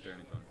turn it on.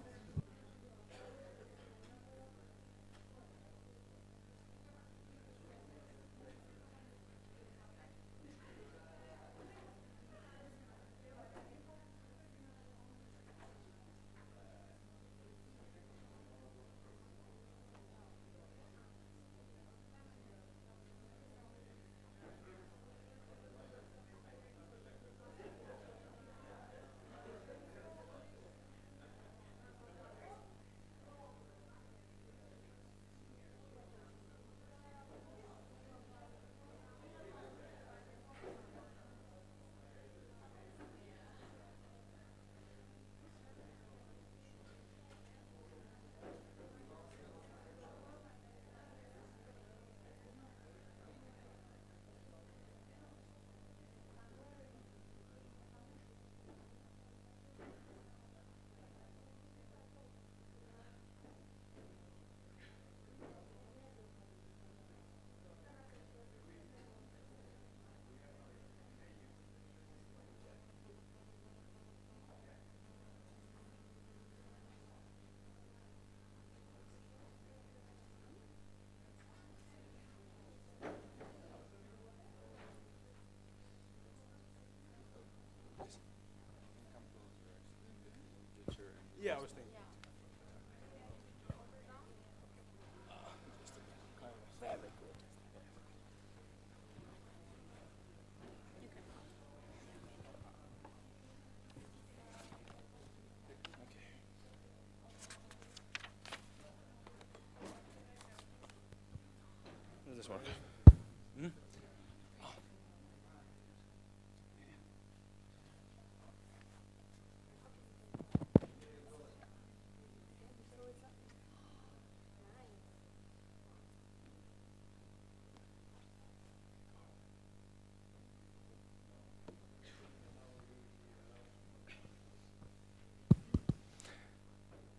Yeah, I was thinking. Does this work? Hmm?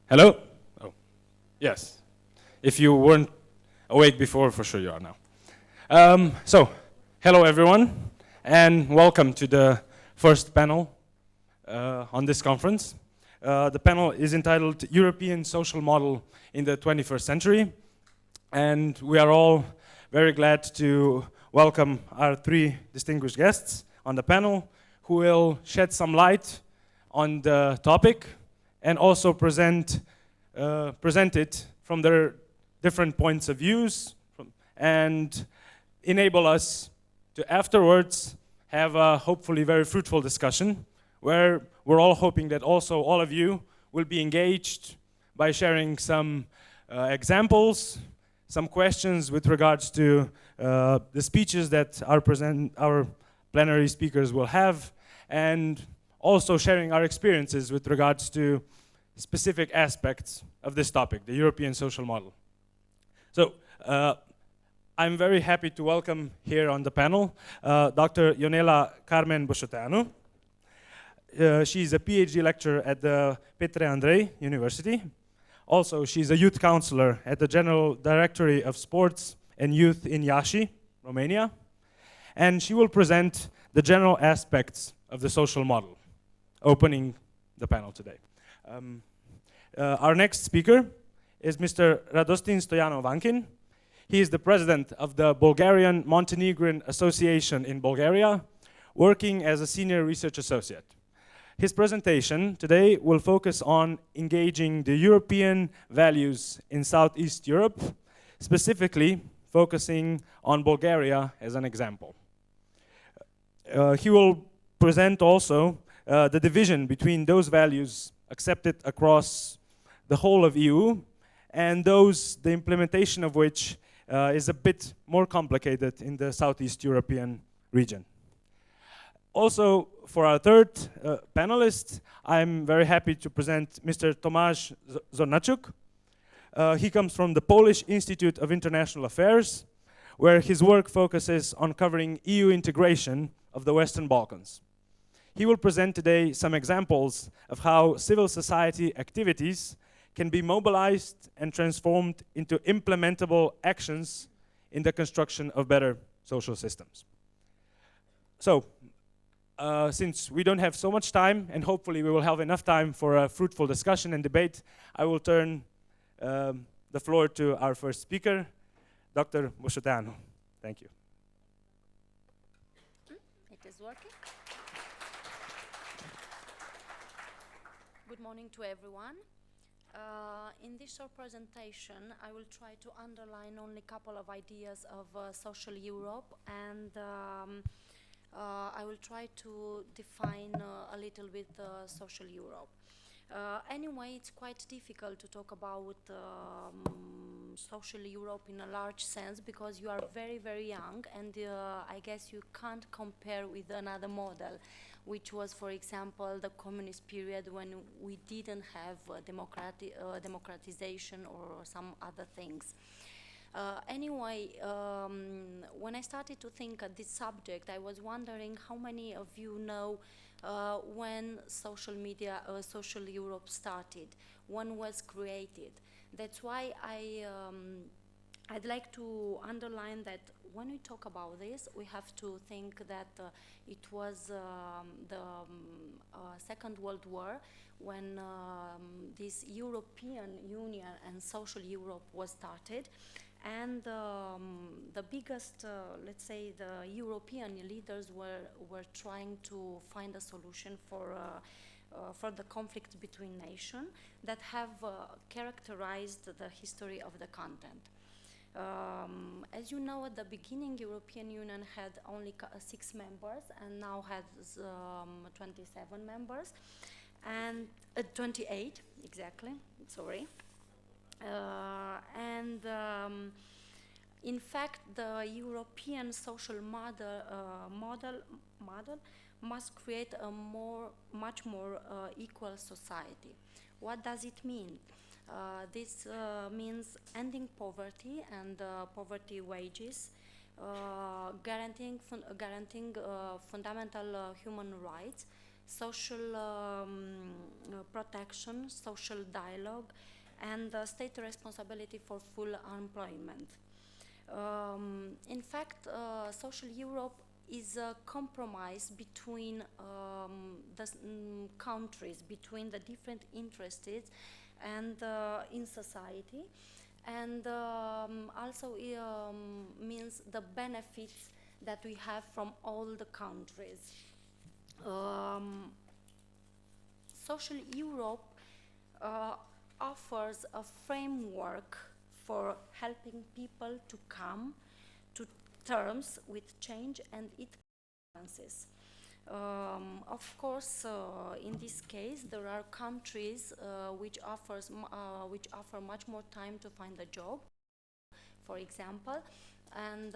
Hello? Oh, yes. If you weren't awake before, for sure you are now. Hello everyone, and welcome to the first panel on this conference. The panel is entitled European Social Model in the 21st Century, and we are all very glad to welcome our three distinguished guests on the panel who will shed some light on the topic and also present it from their different points of views and enable us to afterwards have a hopefully very fruitful discussion where we're all hoping that also all of you will be engaged by sharing some examples, some questions with regards to the speeches that our plenary speakers will have, and also sharing our experiences with regards to specific aspects of this topic, the European social model. So I'm very happy to welcome here on the panel Dr. Ionela Carmen Boshoteanu. She's a PhD lecturer at the Petre Andrei University. Also, she's a youth counselor at the General Directory of Sports and Youth in Iași, Romania. And she will present the general aspects of the social model, opening the panel today. Our next speaker is Mr. Radostin Stoyanov-Ankin. He is the president of the Bulgarian Montenegrin Association in Bulgaria, working as a senior research associate. His presentation today will focus on engaging the European values in Southeast Europe, specifically focusing on Bulgaria as an example. He will present also the division between those values accepted across the whole of EU and those the implementation of which is a bit more complicated in the Southeast European region. Also, for our third panelist, I'm very happy to present Mr. Tomasz Zornaczuk. He comes from the Polish Institute of International Affairs, where his work focuses on covering EU integration of the Western Balkans. He will present today some examples of how civil society activities can be mobilized and transformed into implementable actions in the construction of better social systems. So, since we don't have so much time, and hopefully we will have enough time for a fruitful discussion and debate, I will turn the floor to our first speaker, Dr. Musciotano. Thank you. It is working. Good morning to everyone. In this short presentation, I will try to underline only a couple of ideas of social Europe, and I will try to define a little bit social Europe. Anyway, it's quite difficult to talk about social Europe in a large sense because you are very, very young, and I guess you can't compare with another model, which was, for example, the communist period when we didn't have democratization or some other things. Anyway, when I started to think of this subject, I was wondering how many of you know when social media, social Europe started, when was created. That's why I'd like to underline that when we talk about this, we have to think that it was the Second World War when this European Union and social Europe was started. And the biggest, let's say, the European leaders were trying to find a solution for the conflict between nations that have characterized the history of the content. As you know, at the beginning, European Union had only 6 members, and now has 27 members, and 28 exactly. Sorry. In fact, the European social model must create a much more equal society. What does it mean? This means ending poverty and poverty wages, guaranteeing fundamental human rights, social protection, social dialogue, and state responsibility for full employment. In fact, social Europe is a compromise between the countries, between the different interests and in society, and also means the benefits that we have from all the countries. Social Europe offers a framework for helping people to come to terms with change and its consequences. Of course, in this case, there are countries which offer much more time to find a job, for example. And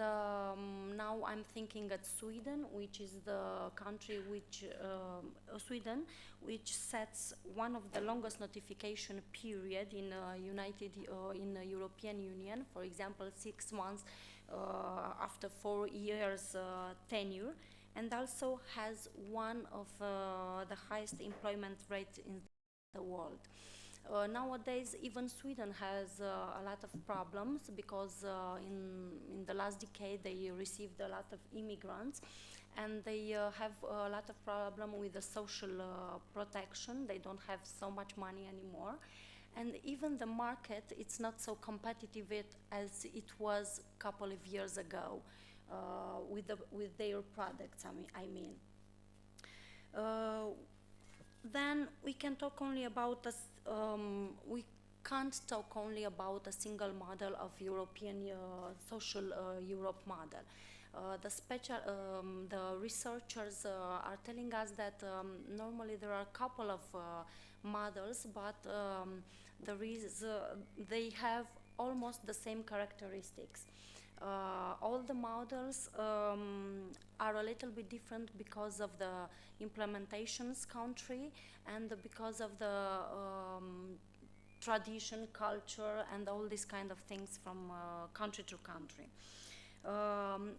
now I'm thinking at Sweden, which is the country Sweden, which sets one of the longest notification period in in the European Union. For example, 6 months after 4 years tenure, and also has one of the highest employment rates in the world. Nowadays, even Sweden has a lot of problems because in the last decade they received a lot of immigrants, and they have a lot of problem with the social protection. They don't have so much money anymore, and even the market, it's not so competitive as it was a couple of years ago with their products. Then we can talk only about we can't talk only about a single model of European social Europe model. The researchers are telling us that normally there are a couple of models, but they have almost the same characteristics. All the models are a little bit different because of the implementations country and because of the tradition, culture, and all these kind of things from country to country.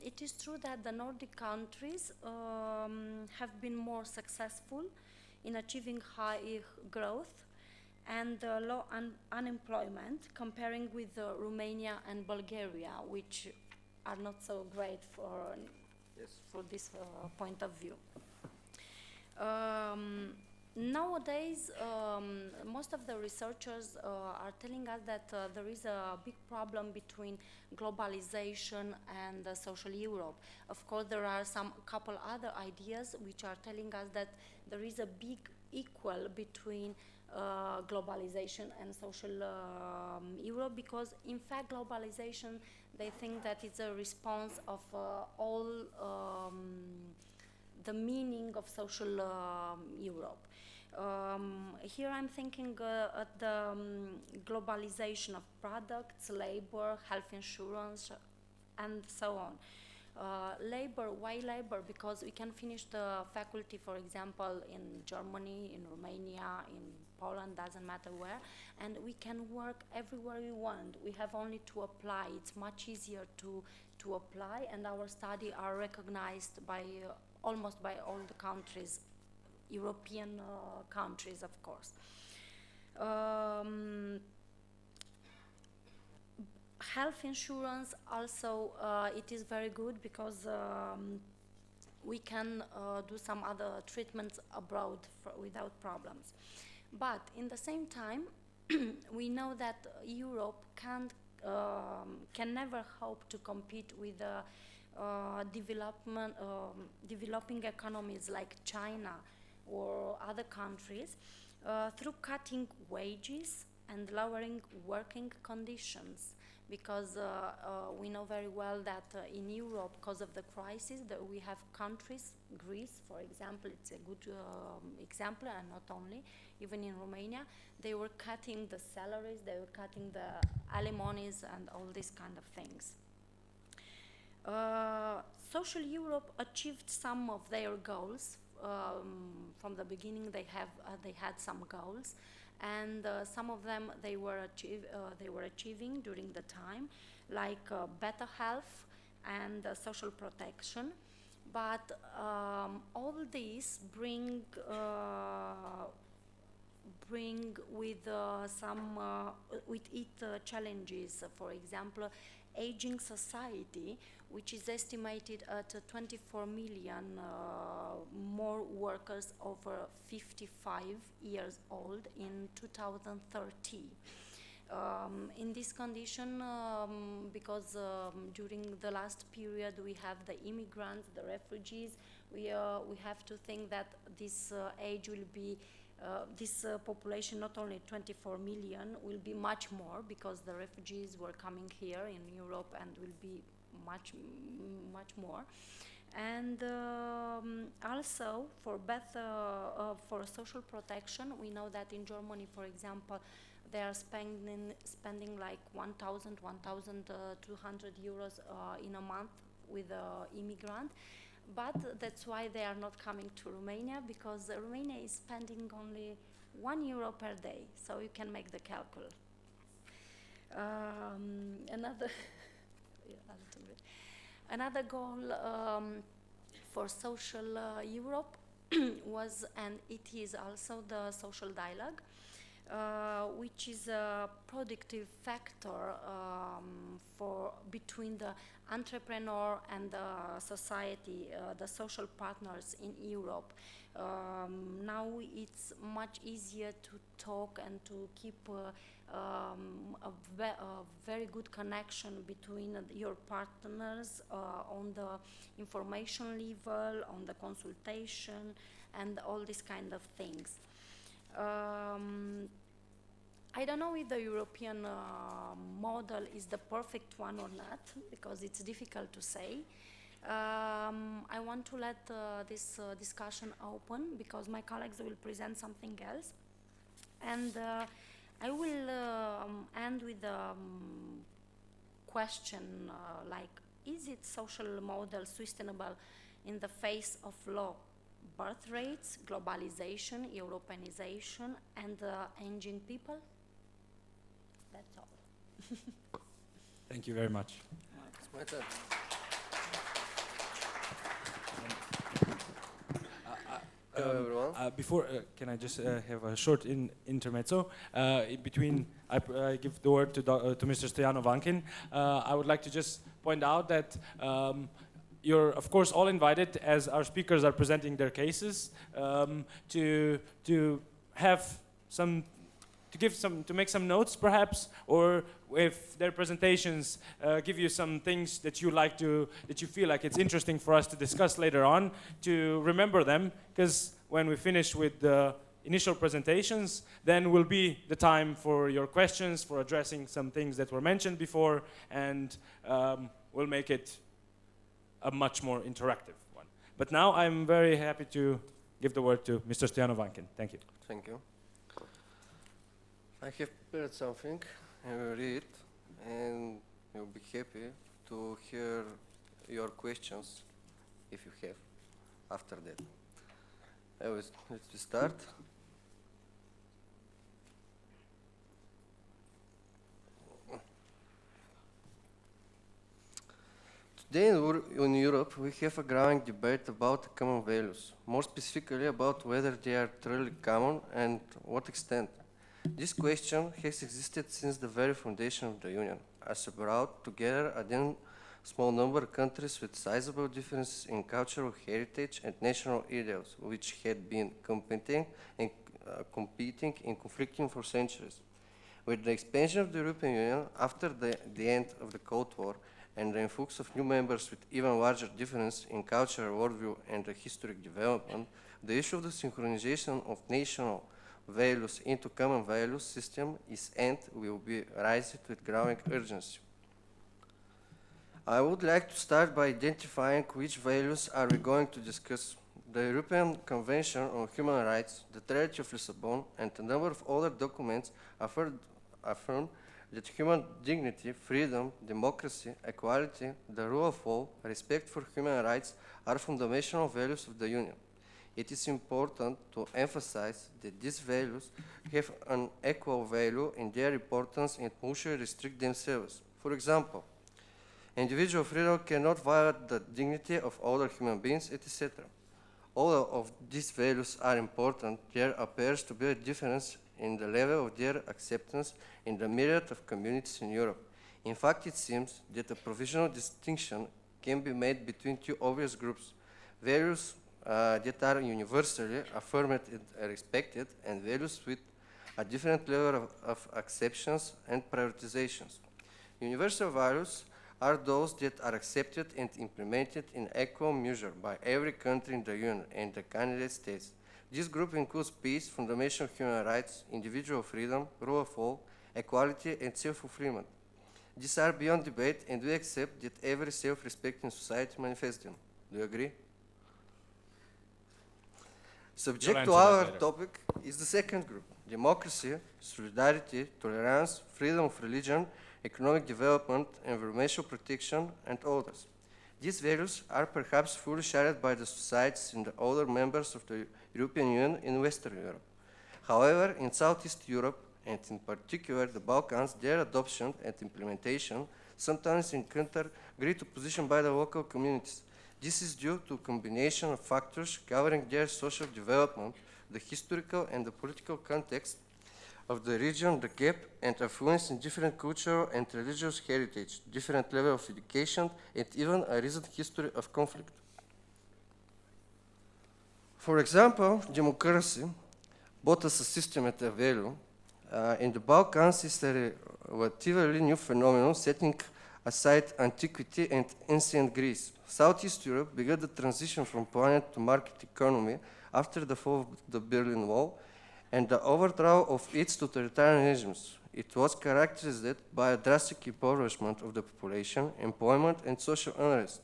It is true that the Nordic countries have been more successful in achieving high growth and low unemployment, comparing with Romania and Bulgaria, which are not so great for this point of view. Nowadays, most of the researchers are telling us that there is a big problem between globalization and social Europe. Of course, there are some couple other ideas which are telling us that there is a big equal between globalization and social Europe, because in fact globalization, they think that it's a response of all the meaning of social Europe. Here I'm thinking at the globalization of products, labor, health insurance, and so on. Labor, why labor? Because we can finish the faculty, for example, in Germany, in Romania, in Poland, doesn't matter where, and we can work everywhere we want. We have only to apply. It's much easier to apply, and our studies are recognized by almost by all the countries, European countries, of course. Health insurance also, it is very good because we can do some other treatments abroad without problems. But in the same time, we know that Europe can never hope to compete with developing economies like China or other countries through cutting wages and lowering working conditions, because we know very well that in Europe, because of the crisis, that we have countries, Greece, for example, it's a good example, and not only, even in Romania, they were cutting the salaries, they were cutting the alimonies and all these kind of things. Social Europe achieved some of their goals. From the beginning, they had some goals, and some of them they were achieving during the time, like better health and social protection. But all these bring with it challenges. For example, aging society, which is estimated at 24 million more workers over 55 years old in 2030. In this condition, because during the last period we have the immigrants, the refugees, we have to think that this age will be this population, not only 24 million, will be much more, because the refugees were coming here in Europe and will be much more. And also for for social protection, we know that in Germany, for example, they are spending like 1,200 euros in a month with immigrant. But that's why they are not coming to Romania, because Romania is spending only €1 per day, so you can make the calcul. Another goal for social Europe was, and it is also, the social dialogue, which is a productive factor between the entrepreneur and the society, the social partners in Europe. Now it's much easier to talk and to keep a very good connection between your partners on the information level, on the consultation, and all these kind of things. I don't know if the European model is the perfect one or not, because it's difficult to say. I want to let this discussion open, because my colleagues will present something else. And I will end with a question like, is it social model sustainable in the face of low birth rates, globalization, Europeanization, and aging people? That's all. Thank you very much. It's my turn. Hello, everyone. Before, can I just have a short intermezzo? In between, I give the word to Mr. Stoyanov Vankin. I would like to just point out that you're of course all invited, as our speakers are presenting their cases, to have some, to make some notes perhaps, or if their presentations give you some things that you feel like it's interesting for us to discuss later on, to remember them, because when we finish with the initial presentations, then will be the time for your questions, for addressing some things that were mentioned before, and we'll make it a much more interactive one. But now I'm very happy to give the word to Mr. Stoyanov-Vankin. Thank you. Thank you. I have prepared something, I will read, and you'll be happy to hear your questions, if you have, after that. Let's start. Today in Europe, we have a growing debate about common values, more specifically about whether they are truly common and what extent. This question has existed since the very foundation of the Union, as it brought together a then small number of countries with sizable differences in cultural heritage and national ideals, which had been competing and conflicting for centuries. With the expansion of the European Union after the end of the Cold War and the influx of new members with even larger difference in cultural worldview and the historic development, the issue of the synchronization of national values into common values system is and will be raised with growing urgency. I would like to start by identifying which values are we going to discuss. The European Convention on Human Rights, the Treaty of Lisbon, and a number of other documents affirm that human dignity, freedom, democracy, equality, the rule of law, respect for human rights are fundamental values of the Union. It is important to emphasize that these values have an equal value in their importance and mutually restrict themselves. For example, individual freedom cannot violate the dignity of other human beings, etc. Although of these values are important, there appears to be a difference in the level of their acceptance in the myriad of communities in Europe. In fact, it seems that a provisional distinction can be made between two obvious groups: values that are universally affirmed and respected, and values with a different level of acceptance and prioritizations. Universal values are those that are accepted and implemented in equal measure by every country in the Union and the candidate states. This group includes peace, fundamental human rights, individual freedom, rule of law, equality, and self-fulfillment. These are beyond debate, and we accept that every self-respecting society manifests them. Do you agree? Subject to our topic is the second group: democracy, solidarity, tolerance, freedom of religion, economic development, environmental protection, and others. These values are perhaps fully shared by the societies in the other members of the European Union in Western Europe. However, in Southeast Europe, and in particular the Balkans, their adoption and implementation sometimes encounter great opposition by the local communities. This is due to a combination of factors covering their social development, the historical and the political context of the region, the gap and affluence in different cultural and religious heritage, different level of education, and even a recent history of conflict. For example, democracy, both as a system and a value, in the Balkans is a relatively new phenomenon, setting aside antiquity and ancient Greece. Southeast Europe began the transition from planned to market economy after the fall of the Berlin Wall and the overthrow of its totalitarian regimes. It was characterized by a drastic impoverishment of the population, employment, and social unrest.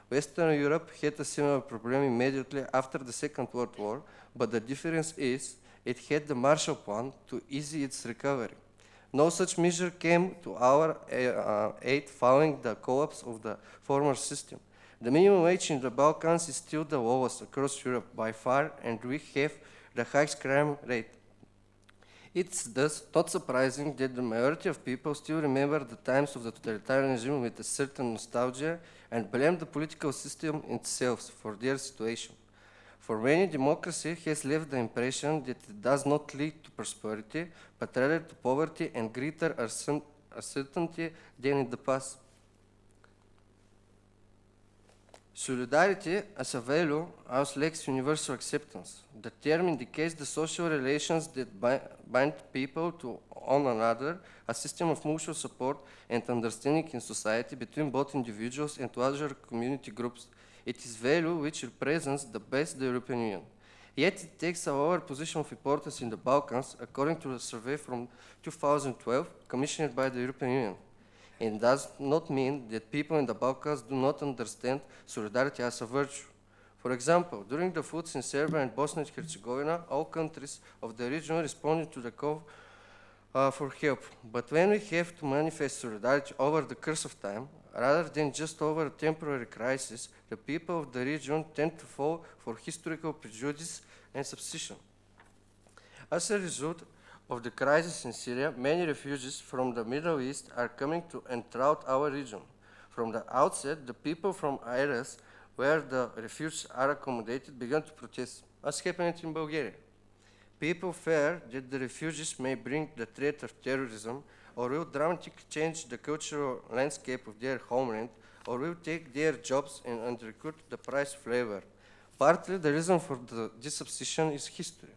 Western Europe had a similar problem immediately after the Second World War, but the difference is it had the Marshall Plan to ease its recovery. No such measure came to our aid following the collapse of the former system. The minimum wage in the Balkans is still the lowest across Europe by far, and we have the highest crime rate. It's thus not surprising that the majority of people still remember the times of the totalitarian regime with a certain nostalgia and blame the political system itself for their situation. For many, democracy has left the impression that it does not lead to prosperity, but rather to poverty and greater uncertainty than in the past. Solidarity as a value also lacks universal acceptance. The term indicates the social relations that bind people to one another, a system of mutual support and understanding in society between both individuals and larger community groups. It is value which represents the best the European Union. Yet it takes a lower position of importance in the Balkans, according to a survey from 2012 commissioned by the European Union. It does not mean that people in the Balkans do not understand solidarity as a virtue. For example, during the floods in Serbia and Bosnia and Herzegovina, all countries of the region responded to the call for help. But when we have to manifest solidarity over the course of time, rather than just over a temporary crisis, the people of the region tend to fall for historical prejudice and superstition. As a result of the crisis in Syria, many refugees from the Middle East are coming to and throughout our region. From the outset, the people from areas where the refugees are accommodated began to protest, as happened in Bulgaria. People fear that the refugees may bring the threat of terrorism, or will dramatically change the cultural landscape of their homeland, or will take their jobs and undercut the price of labor. Partly the reason for this obsession is history.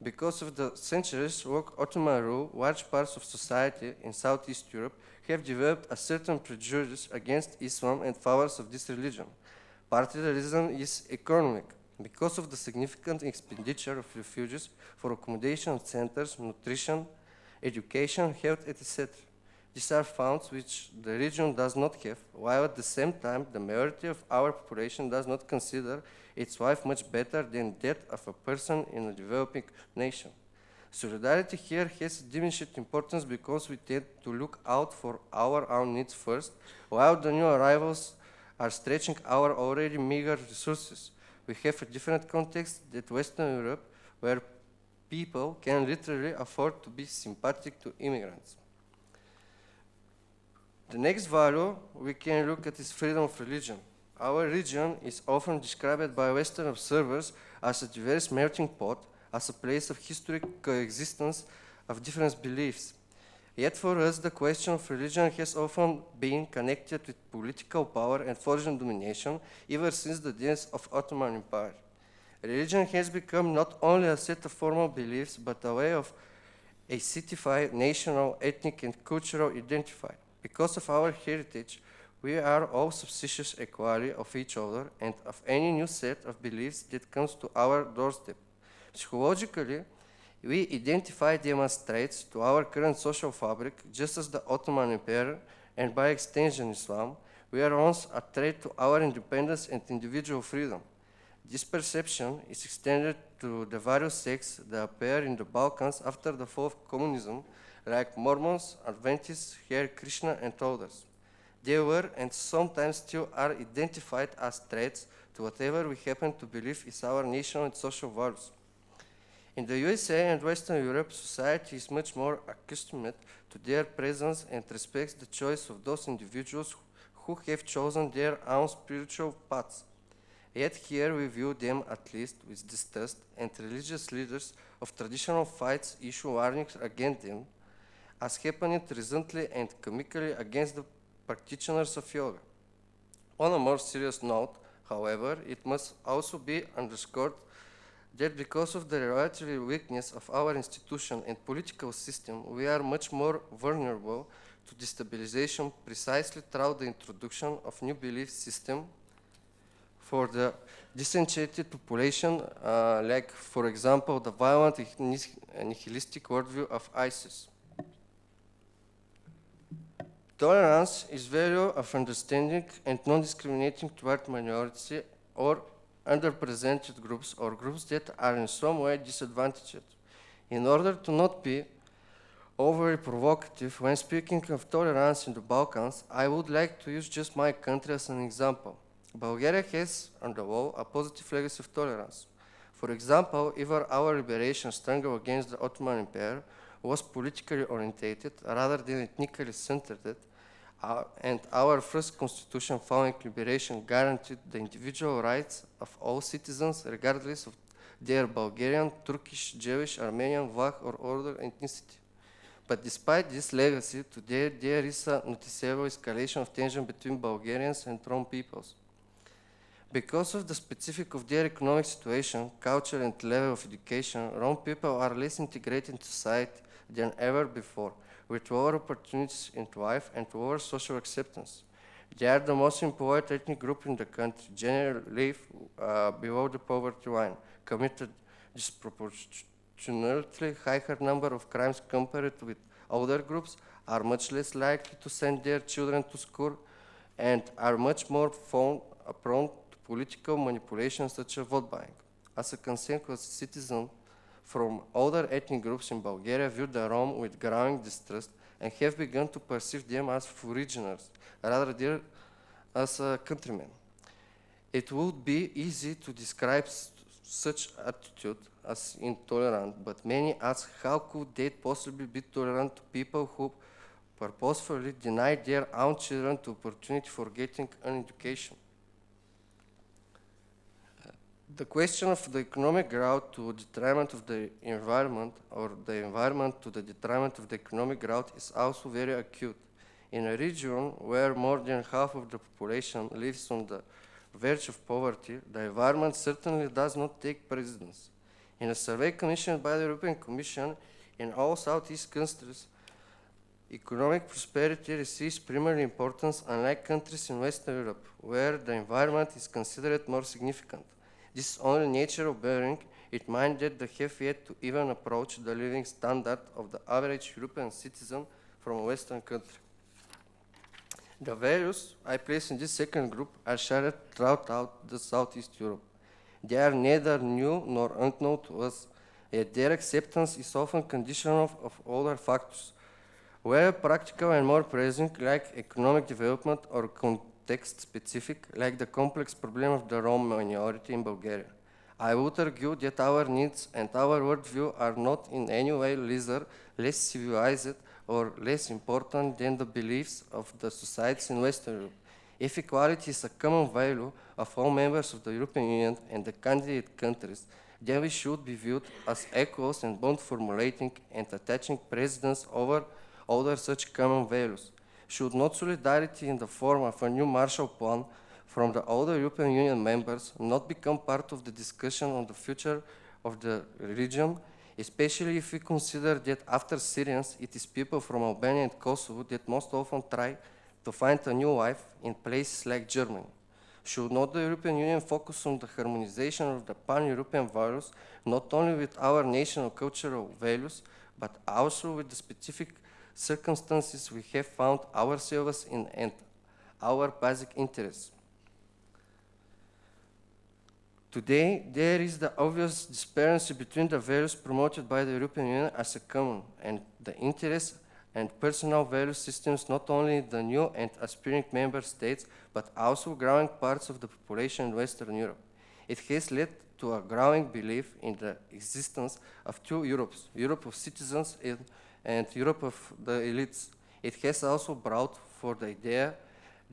Because of the centuries-long Ottoman rule, large parts of society in Southeast Europe have developed a certain prejudice against Islam and followers of this religion. Partly the reason is economic. Because of the significant expenditure of refugees for accommodation centers, nutrition, education, health, etc. These are funds which the region does not have, while at the same time the majority of our population does not consider its life much better than that of a person in a developing nation. Solidarity here has diminished importance because we tend to look out for our own needs first, while the new arrivals are stretching our already meager resources. We have a different context than Western Europe, where people can literally afford to be sympathetic to immigrants. The next value we can look at is freedom of religion. Our region is often described by Western observers as a diverse melting pot, as a place of historic coexistence of different beliefs. Yet for us, the question of religion has often been connected with political power and foreign domination ever since the days of Ottoman Empire. Religion has become not only a set of formal beliefs, but a way of aesthetify national, ethnic, and cultural identity. Because of our heritage, we are all suspicious equally of each other and of any new set of beliefs that comes to our doorstep. Psychologically, we identify them as threats to our current social fabric, just as the Ottoman Empire, and by extension Islam, were once a threat to our independence and individual freedom. This perception is extended to the various sects that appear in the Balkans after the fall of communism, like Mormons, Adventists, Hare Krishna, and others. They were and sometimes still are identified as threats to whatever we happen to believe is our national and social values. In the USA and Western Europe, society is much more accustomed to their presence and respects the choice of those individuals who have chosen their own spiritual paths. Yet here we view them at least with distrust, and religious leaders of traditional faiths issue warnings against them, as happened recently and comically against the practitioners of yoga. On a more serious note, however, it must also be underscored that because of the relative weakness of our institution and political system, we are much more vulnerable to destabilization precisely through the introduction of new belief system for the disenchanted population, like, for example, the violent and nihilistic worldview of ISIS. Tolerance is value of understanding and non-discriminating toward minority or underrepresented groups or groups that are in some way disadvantaged. In order to not be overly provocative when speaking of tolerance in the Balkans, I would like to use just my country as an example. Bulgaria has, on the whole, a positive legacy of tolerance. For example, even our liberation struggle against the Ottoman Empire was politically orientated rather than ethnically centered, and our first constitution following liberation guaranteed the individual rights of all citizens regardless of their Bulgarian, Turkish, Jewish, Armenian, Vlach or other ethnicity. But despite this legacy, today there is a noticeable escalation of tension between Bulgarians and Rome peoples. Because of the specific of their economic situation, culture, and level of education, Rome people are less integrated in society than ever before, with lower opportunities in life and lower social acceptance. They are the most employed ethnic group in the country, generally live below the poverty line, committed disproportionately higher number of crimes compared with other groups, are much less likely to send their children to school, and are much more prone to political manipulation such as vote buying. As a consequence, citizens from other ethnic groups in Bulgaria view the Rome with growing distrust and have begun to perceive them as foreigners rather than as countrymen. It would be easy to describe such attitude as intolerant, but many ask how could they possibly be tolerant to people who purposefully deny their own children the opportunity for getting an education. The question of the economic growth to detriment of the environment, or the environment to the detriment of the economic growth, is also very acute. In a region where more than half of the population lives on the verge of poverty, the environment certainly does not take precedence. In a survey commissioned by the European Commission, in all Southeast countries, economic prosperity receives primary importance, unlike countries in Western Europe, where the environment is considered more significant. This is only nature of bearing in mind that they have yet to even approach the living standard of the average European citizen from a Western country. The values I place in this second group are shared throughout the Southeast Europe. They are neither new nor unknown to us, yet their acceptance is often conditional of other factors, whether practical and more pressing, like economic development, or context-specific, like the complex problem of the Rome minority in Bulgaria. I would argue that our needs and our worldview are not in any way lesser, less civilized, or less important than the beliefs of the societies in Western Europe. If equality is a common value of all members of the European Union and the candidate countries, then we should be viewed as equals and bond formulating and attaching precedence over other such common values. Should not solidarity in the form of a new Marshall Plan from the other European Union members not become part of the discussion on the future of the region, especially if we consider that after Syrians, it is people from Albania and Kosovo that most often try to find a new life in places like Germany? Should not the European Union focus on the harmonization of the pan-European values, not only with our national cultural values, but also with the specific circumstances we have found ourselves in and our basic interests? Today, there is the obvious disparity between the values promoted by the European Union as a common and the interests and personal value systems not only in the new and aspiring member states, but also growing parts of the population in Western Europe. It has led to a growing belief in the existence of two Europes, Europe of citizens and Europe of the elites. It has also brought for the idea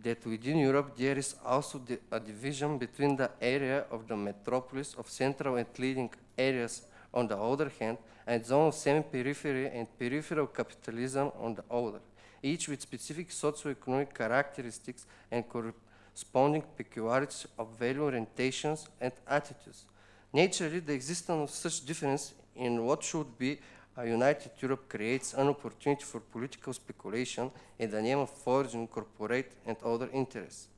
that within Europe there is also a division between the area of the metropolis of central and leading areas on the other hand, and zone of semi-periphery and peripheral capitalism on the other, each with specific socio-economic characteristics and corresponding peculiarities of value orientations and attitudes. Naturally, the existence of such difference in what should be a united Europe creates an opportunity for political speculation in the name of forging corporate and other interests.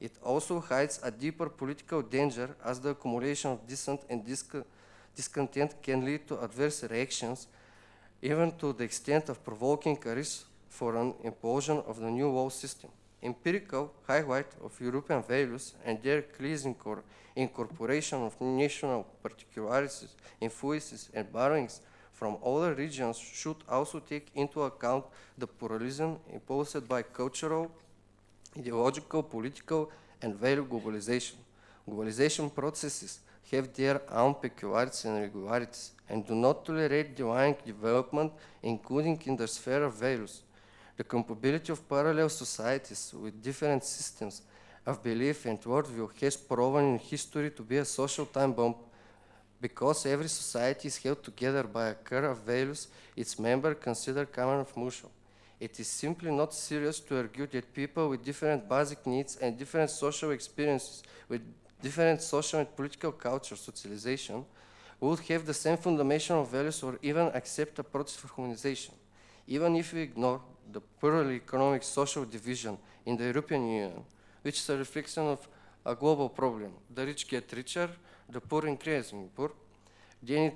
It also hides a deeper political danger, as the accumulation of dissent and discontent can lead to adverse reactions, even to the extent of provoking a risk for an implosion of the new world system. Empirical highlight of European values and their increasing incorporation of national particularities, influences, and borrowings from other regions should also take into account the pluralism imposed by cultural, ideological, political, and value globalization. Globalization processes have their own peculiarities and regularities and do not tolerate delaying development, including in the sphere of values. The compatibility of parallel societies with different systems of belief and worldview has proven in history to be a social time bomb, because every society is held together by a core of values its members consider common of mutual. It is simply not serious to argue that people with different basic needs and different social experiences with different social and political culture socialization, would have the same fundamental values or even accept a process for humanization. Even if we ignore the purely economic social division in the European Union, which is a reflection of a global problem. The rich get richer, the poor increasingly poor. Then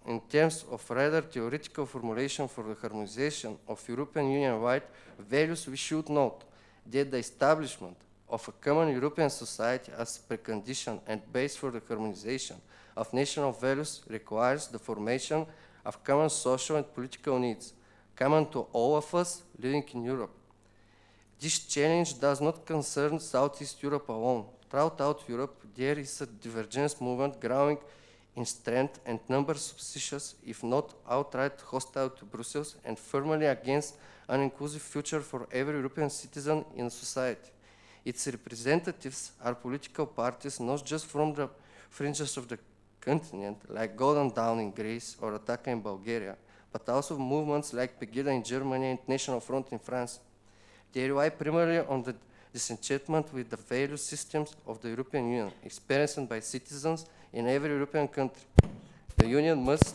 in terms of rather theoretical formulation for the harmonization of European Union-wide values, we should note that the establishment of a common European society as precondition and base for the harmonization of national values requires the formation of common social and political needs, common to all of us living in Europe. This challenge does not concern Southeast Europe alone. Throughout Europe, there is a divergence movement growing in strength and numbers suspicious, if not outright hostile to Brussels, and firmly against an inclusive future for every European citizen in society. Its representatives are political parties not just from the fringes of the continent, like Golden Dawn in Greece or Ataka in Bulgaria, but also movements like Pegida in Germany and National Front in France. They rely primarily on the disenchantment with the value systems of the European Union, experienced by citizens in every European country. The Union must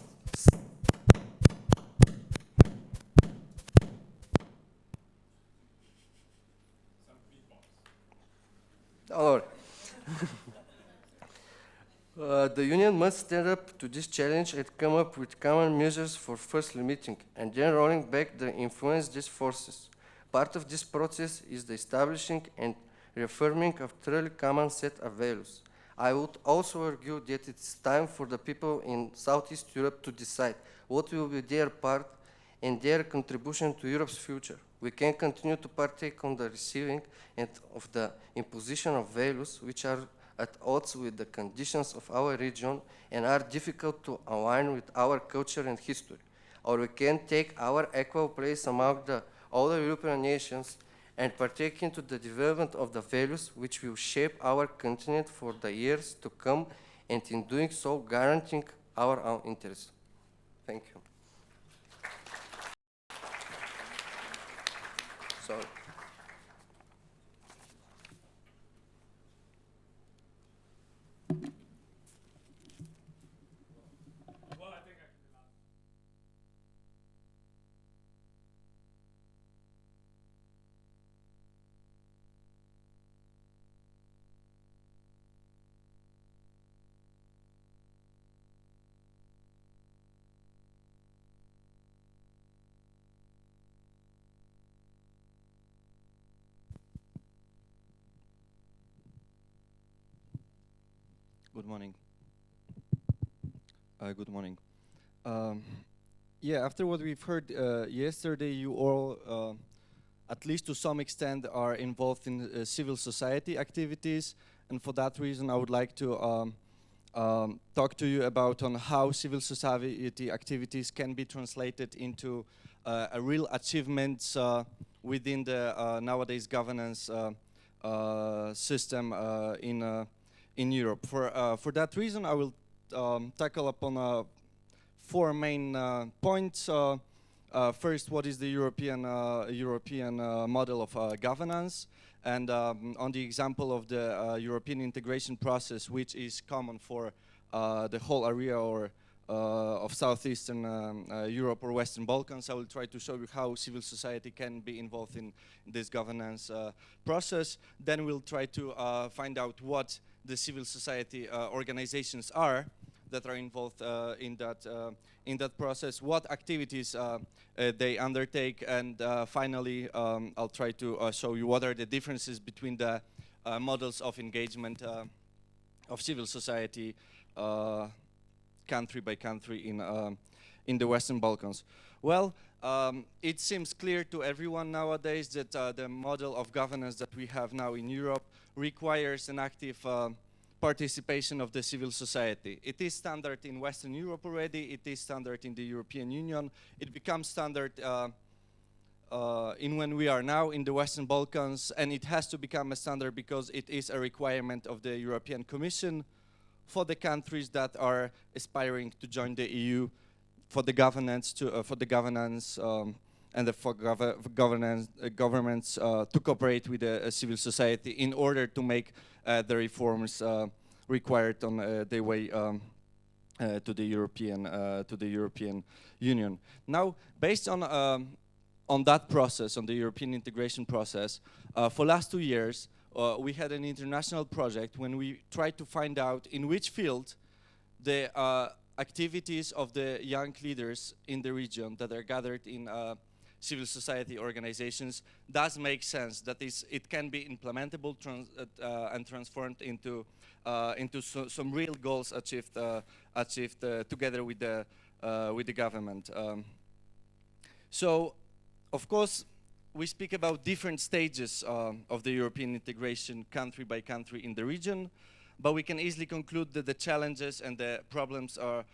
the Union must stand up to this challenge and come up with common measures for first limiting and then rolling back the influence these forces. Part of this process is the establishing and reaffirming of truly common set of values. I would also argue that it's time for the people in Southeast Europe to decide what will be their part and their contribution to Europe's future. We can continue to partake on the receiving end of the imposition of values which are at odds with the conditions of our region and are difficult to align with our culture and history. Or we can take our equal place among the other European nations and partake into the development of the values which will shape our continent for the years to come, and in doing so guaranteeing our own interests. Thank you. Sorry. Good morning. Good morning. Um, yeah, after what we've heard yesterday, you all, at least to some extent, are involved in civil society activities, and for that reason, I would like to talk to you about on how civil society activities can be translated into a real achievements within the nowadays governance system in Europe. For that reason, I will tackle upon 4 main points. First, what is the European model of governance, and on the example of the European integration process, which is common for the whole area or of Southeastern Europe or Western Balkans. I will try to show you how civil society can be involved in this governance process. Then we'll try to find out what the civil society organizations are that are involved in that process, what activities they undertake, and finally I'll try to show you what are the differences between the models of engagement of civil society country by country in the Western Balkans. Well, it seems clear to everyone nowadays that the model of governance that we have now in Europe requires an active participation of the civil society. It is standard in Western Europe already, it is standard in the European Union, it becomes standard in when we are now in the Western Balkans, and it has to become a standard because it is a requirement of the European Commission for the countries that are aspiring to join the EU, for the governance and for governments to cooperate with the civil society in order to make the reforms required on their way to the European Union. Now, based on that process, on the European integration process, for last 2 years, we had an international project when we tried to find out in which field the activities of the young leaders in the region that are gathered in civil society organizations does make sense, that is, it can be implementable and transformed into some real goals achieved together with the government. So, of course, we speak about different stages of the European integration country by country in the region, but we can easily conclude that the challenges and the problems are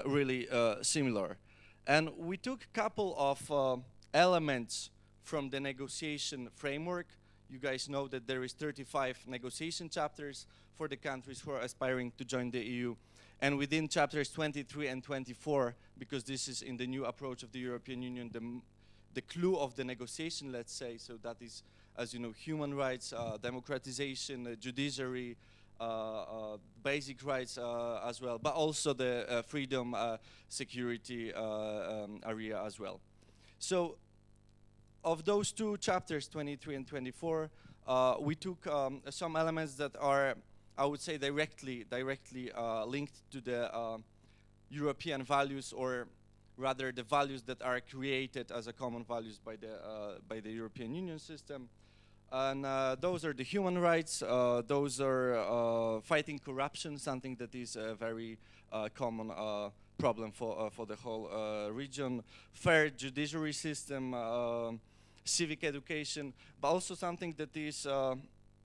really similar. And we took a couple of elements from the negotiation framework. You guys know that there is 35 negotiation chapters for the countries who are aspiring to join the EU. And within chapters 23 and 24, because this is in the new approach of the European Union, the clue of the negotiation, let's say, so that is, as you know, human rights, democratization, judiciary, basic rights as well, but also the freedom, security area as well. So, of those two chapters, 23 and 24, we took some elements that are, I would say, directly linked to the European values, or rather the values that are created as a common values by the European Union system. And those are the human rights, those are fighting corruption, something that is a very common problem for the whole region, fair judiciary system, civic education, but also something that is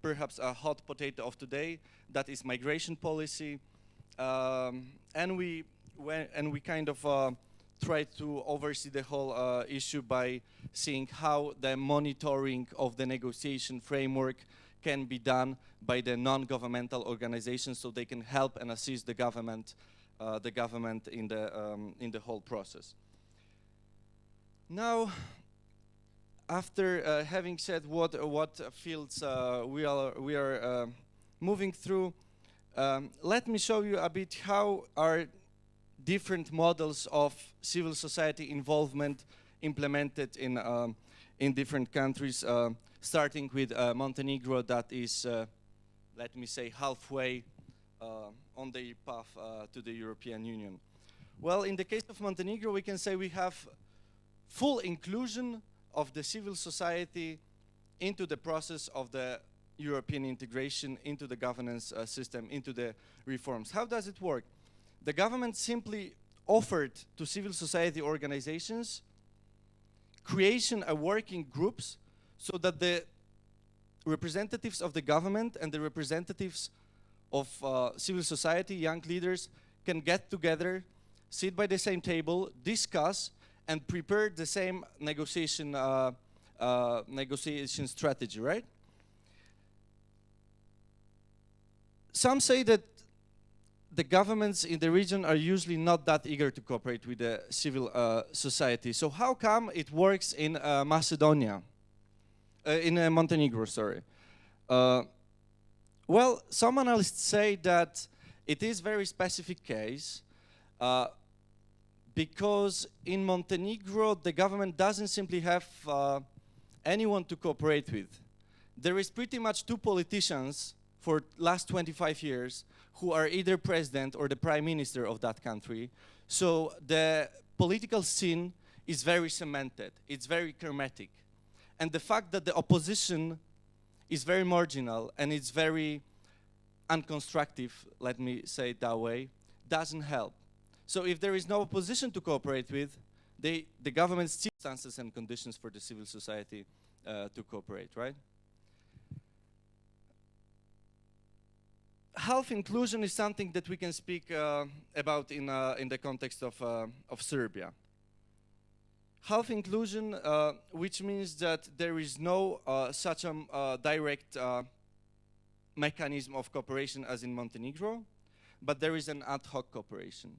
perhaps a hot potato of today, that is migration policy. And we kind of try to oversee the whole issue by seeing how the monitoring of the negotiation framework can be done by the non-governmental organizations, so they can help and assist the government in the whole process. Now, after having said what fields we are moving through, let me show you a bit how our different models of civil society involvement implemented in different countries, starting with Montenegro, that is, let me say, halfway on the path to the European Union. Well, in the case of Montenegro, we can say we have full inclusion of the civil society into the process of the European integration, into the governance system, into the reforms. How does it work? The government simply offered to civil society organizations creation of working groups so that the representatives of the government and the representatives of civil society, young leaders, can get together, sit by the same table, discuss, and prepare the same negotiation strategy, right? Some say that the governments in the region are usually not that eager to cooperate with the civil society. So how come it works in Macedonia? In Montenegro, sorry. Well, some analysts say that it is a very specific case because in Montenegro the government doesn't simply have anyone to cooperate with. There is pretty much two politicians for last 25 years who are either president or the prime minister of that country. So the political scene is very cemented, it's very hermetic. And the fact that the opposition is very marginal and it's very unconstructive, let me say it that way, doesn't help. So if there is no opposition to cooperate with, the government still circumstances and conditions for the civil society to cooperate, right? Half inclusion is something that we can speak about in the context of Serbia. Half inclusion, which means that there is no such a direct mechanism of cooperation as in Montenegro, but there is an ad hoc cooperation.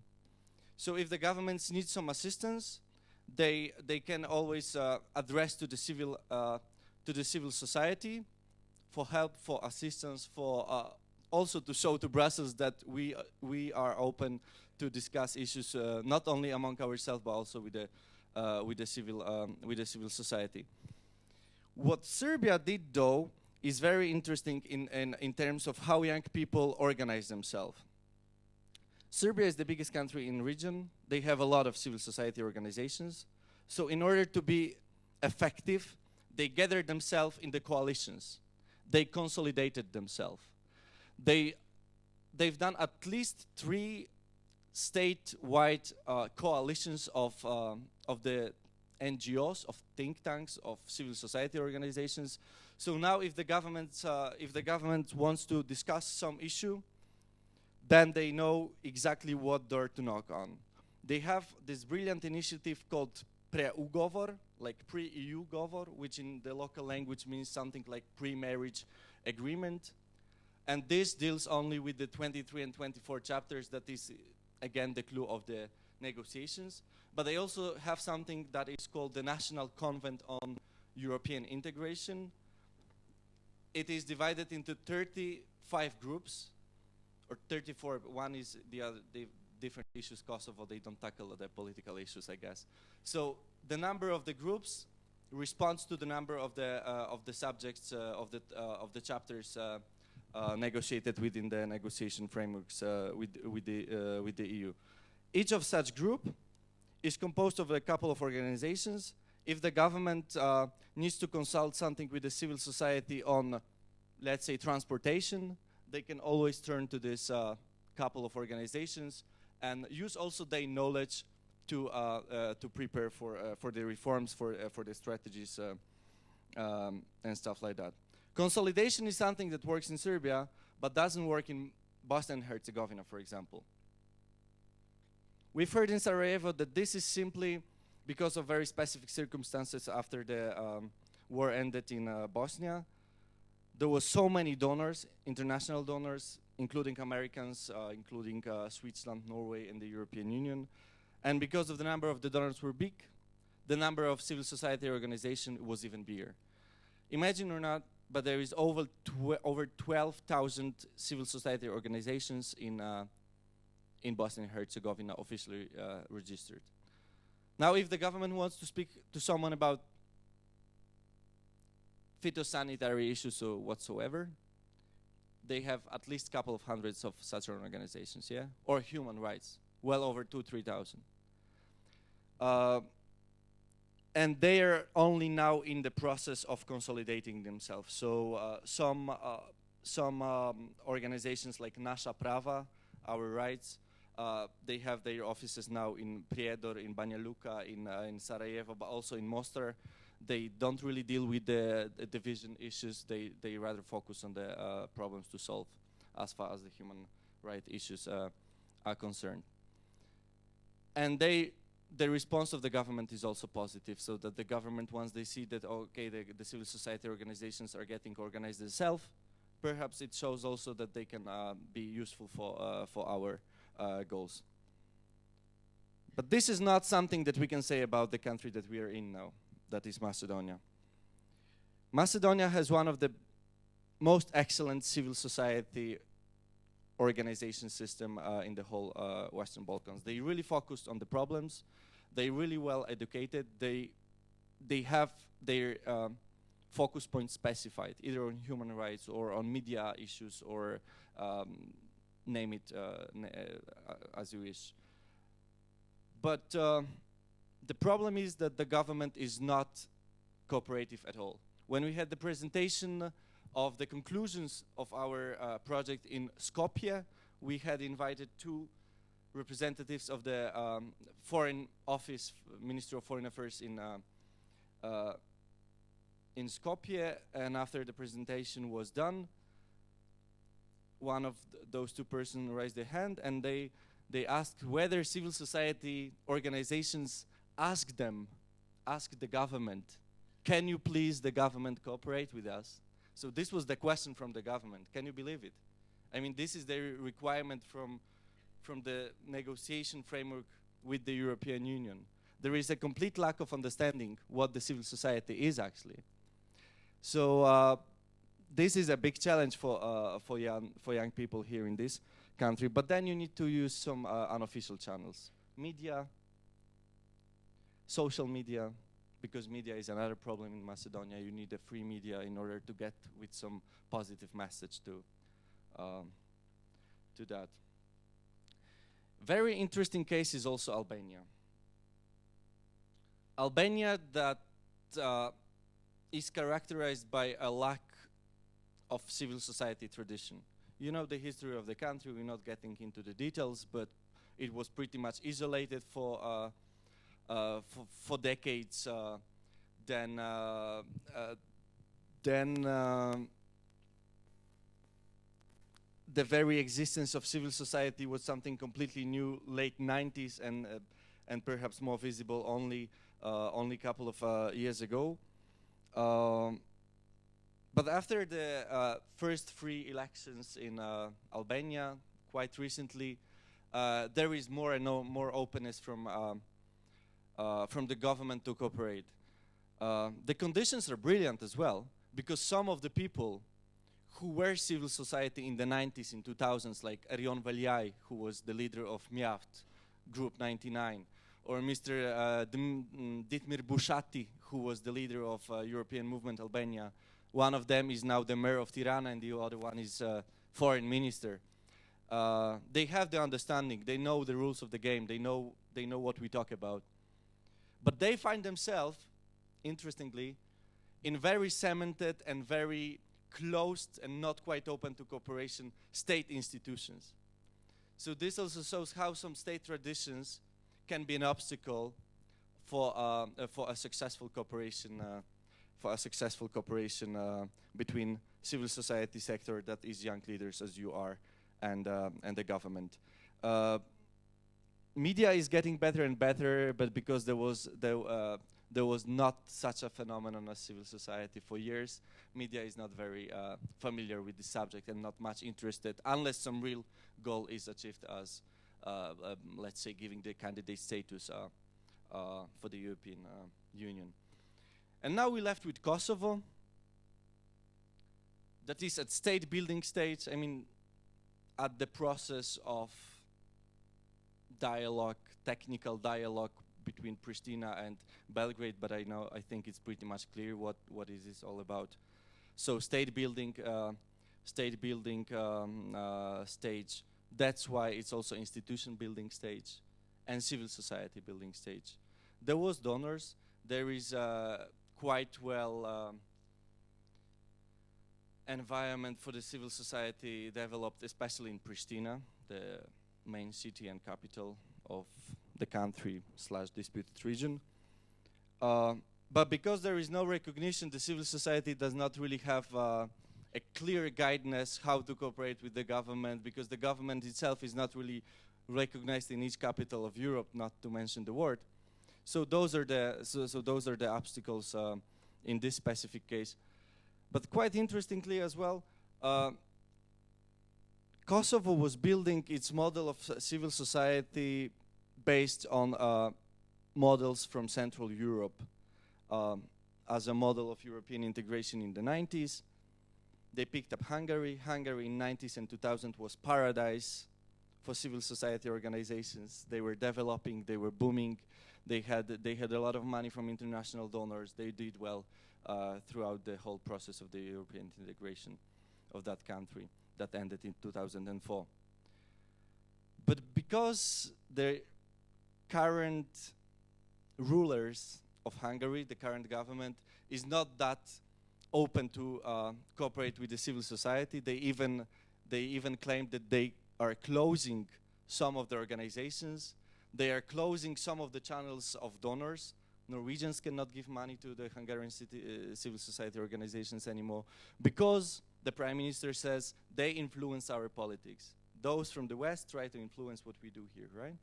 So if the governments need some assistance, they can always address to the civil society for help, for assistance, for also to show to Brussels that we are open to discuss issues not only among ourselves but also with the civil society. What Serbia did, though, is very interesting in terms of how young people organize themselves. Serbia is the biggest country in the region. They have a lot of civil society organizations. So in order to be effective, they gathered themselves in the coalitions. They consolidated themselves. They've done at least 3 statewide coalitions of the NGOs, of think tanks, of civil society organizations. So now if the government wants to discuss some issue, then they know exactly what door to knock on. They have this brilliant initiative called pre-ugovor, like pre-EU govor, which in the local language means something like pre-marriage agreement. And this deals only with the 23 and 24 chapters. That is, again, the clue of the negotiations. But they also have something that is called the National Convent on European Integration. It is divided into 35 groups, or 34. One is the different issues. Kosovo, they don't tackle the political issues, I guess. So the number of the groups responds to the number of the subjects of the chapters negotiated within the negotiation frameworks with the EU. Each of such group is composed of a couple of organizations. If the government needs to consult something with the civil society on, let's say, transportation, they can always turn to this couple of organizations and use also their knowledge to prepare for the reforms, for the strategies and stuff like that. Consolidation is something that works in Serbia, but doesn't work in Bosnia and Herzegovina, for example. We've heard in Sarajevo that this is simply because of very specific circumstances after the war ended in Bosnia. There were so many donors, international donors, including Americans, including Switzerland, Norway, and the European Union. And because of the number of the donors were big, the number of civil society organizations was even bigger. Imagine or not, but there is over 12,000 civil society organizations in Bosnia and Herzegovina officially registered. Now, if the government wants to speak to someone about phytosanitary issues or whatsoever, they have at least a couple of hundreds of such organizations, yeah? Or human rights, well over 2,000-3,000. And they are only now in the process of consolidating themselves. So some organizations like Naša Prava, Our Rights, they have their offices now in Prijedor, in Banja Luka, in Sarajevo, but also in Mostar. They don't really deal with the division issues. They rather focus on the problems to solve as far as the human rights issues are concerned. And the response of the government is also positive, so that the government, once they see that, okay, the civil society organizations are getting organized themselves, perhaps it shows also that they can be useful for our goals. But this is not something that we can say about the country that we are in now, that is Macedonia. Macedonia has one of the most excellent civil society organization system in the whole Western Balkans. They really focused on the problems. They're really well educated. They have their focus points specified, either on human rights or on media issues or name it as you wish. But the problem is that the government is not cooperative at all. When we had the presentation of the conclusions of our project in Skopje, we had invited 2 representatives of the Foreign Office, Ministry of Foreign Affairs in Skopje, and after the presentation was done, one of those 2 persons raised their hand, and they asked whether civil society organizations asked the government, can you please, the government, cooperate with us? So this was the question from the government. Can you believe it? I mean, this is the requirement from the negotiation framework with the European Union. There is a complete lack of understanding what the civil society is actually. So this is a big challenge for young people here in this country. But then you need to use some unofficial channels, media, social media, because media is another problem in Macedonia. You need a free media in order to get with some positive message to that. Very interesting case is also Albania. Albania that is characterized by a lack of civil society tradition. You know the history of the country, we're not getting into the details, but it was pretty much isolated for decades. Then the very existence of civil society was something completely new, late 90s, and perhaps more visible only a couple of years ago. But after the first free elections in Albania, quite recently, there is more and more openness from the government to cooperate. The conditions are brilliant as well, because some of the people who were civil society in the 90s, in 2000s, like Arion Valiaj, who was the leader of MIAFT, Group 99, or Mr. Ditmir Bushati, who was the leader of European Movement Albania. One of them is now the mayor of Tirana, and the other one is foreign minister. They have the understanding, they know the rules of the game, they know what we talk about. But they find themselves, interestingly, in very cemented and very closed and not quite open to cooperation state institutions. So this also shows how some state traditions can be an obstacle for a successful cooperation between civil society sector, that is young leaders as you are, and the government. Media is getting better and better, but because there was not such a phenomenon as civil society for years, media is not very familiar with the subject and not much interested, unless some real goal is achieved as, let's say, giving the candidate status for the European Union. And now we're left with Kosovo, that is at state building stage, I mean, at the process of dialogue, technical dialogue between Pristina and Belgrade, but I think it's pretty much clear what is this all about. So state building stage, that's why it's also institution building stage and civil society building stage. There was donors, there is quite well environment for the civil society developed, especially in Pristina, the main city and capital of the country / disputed region. But because there is no recognition, the civil society does not really have a clear guidance how to cooperate with the government, because the government itself is not really recognized in each capital of Europe, not to mention the world. So those are the obstacles in this specific case. But quite interestingly as well, Kosovo was building its model of civil society based on models from Central Europe as a model of European integration in the 90s. They picked up Hungary. Hungary in 90s and 2000 was paradise for civil society organizations. They were developing, they were booming. They had a lot of money from international donors. They did well throughout the whole process of the European integration of that country that ended in 2004. But because the current rulers of Hungary, the current government, is not that open to cooperate with the civil society, they even claim that they are closing some of the organizations. They are closing some of the channels of donors. Norwegians cannot give money to the Hungarian civil society organizations anymore because the Prime Minister says they influence our politics. Those from the West try to influence what we do here, right?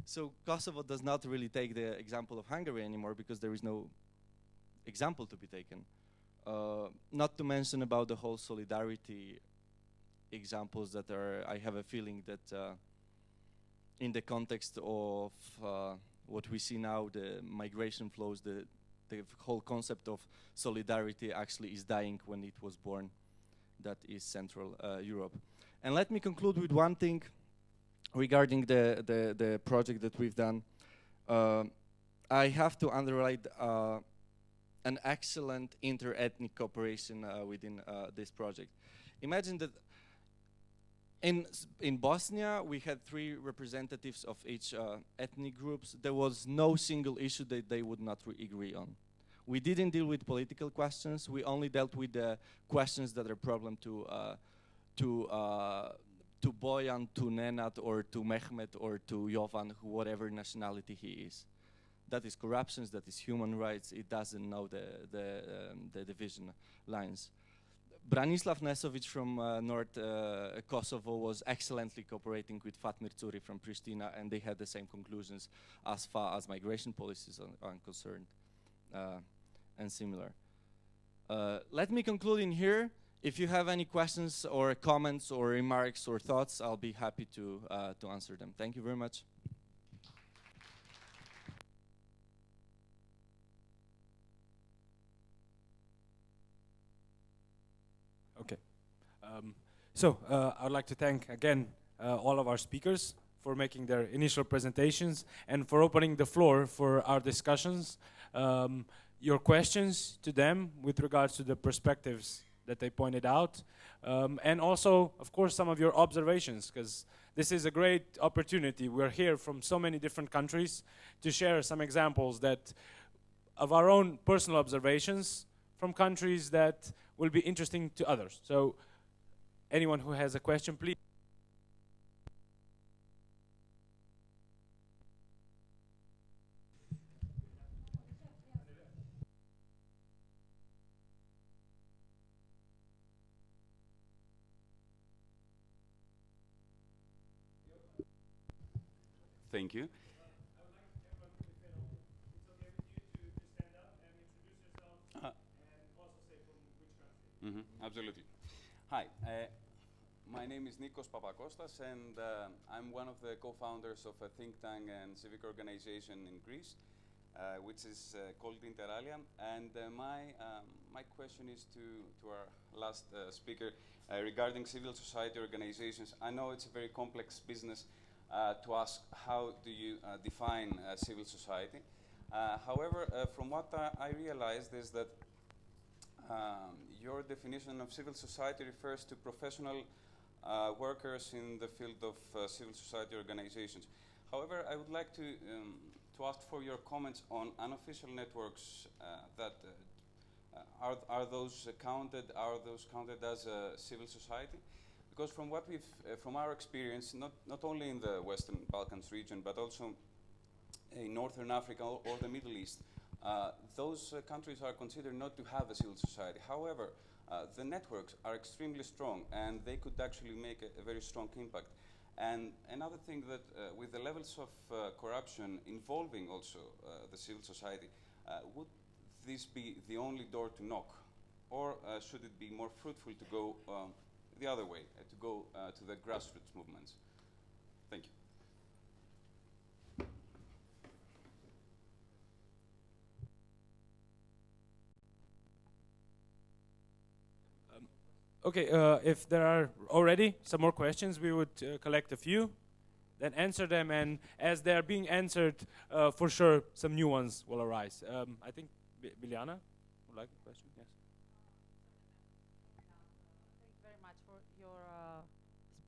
So Kosovo does not really take the example of Hungary anymore because there is no example to be taken. Not to mention about the whole solidarity examples that are, I have a feeling that in the context of what we see now, the migration flows, the whole concept of solidarity actually is dying when it was born that is Central Europe. And let me conclude with one thing regarding the project that we've done. I have to underline an excellent inter-ethnic cooperation within this project. Imagine that in Bosnia, we had 3 representatives of each ethnic groups. There was no single issue that they would not agree on. We didn't deal with political questions. We only dealt with the questions that are a problem to Bojan, to Nenad, or to Mehmet, or to Jovan, whatever nationality he is. That is corruptions, that is human rights. It doesn't know the division lines. Branislav Nesovic from North Kosovo was excellently cooperating with Fatmir Curi from Pristina, and they had the same conclusions as far as migration policies are concerned, and similar. Let me conclude in here. If you have any questions or comments or remarks or thoughts, I'll be happy to answer them. Thank you very much. Okay. So I would like to thank again all of our speakers for making their initial presentations and for opening the floor for our discussions. Your questions to them with regards to the perspectives that they pointed out, and also, of course, some of your observations, because this is a great opportunity. We're here from so many different countries to share some examples of our own personal observations from countries that will be interesting to others. So anyone who has a question, please. Thank you. Absolutely. Hi, my name is Nikos Papakostas, and I'm one of the co-founders of a think tank and civic organization in Greece, which is called Inter Alia. And my question is to our last speaker regarding civil society organizations. I know it's a very complex business to ask how do you define civil society. However, from what I realized is that your definition of civil society refers to professional workers in the field of civil society organizations. However, I would like to ask for your comments on unofficial networks. Are those counted? Are those counted as a civil society? Because from what from our experience, not only in the Western Balkans region, but also in Northern Africa or the Middle East, those countries are considered not to have a civil society. However, the networks are extremely strong, and they could actually make a very strong impact. And another thing that with the levels of corruption involving also the civil society, would this be the only door to knock? Or should it be more fruitful to go the other way, to go to the grassroots movements? Thank you. Okay, if there are already some more questions, we would collect a few, then answer them, and as they are being answered, for sure, some new ones will arise. I think Biljana would like a question, yes. Thank you very much for your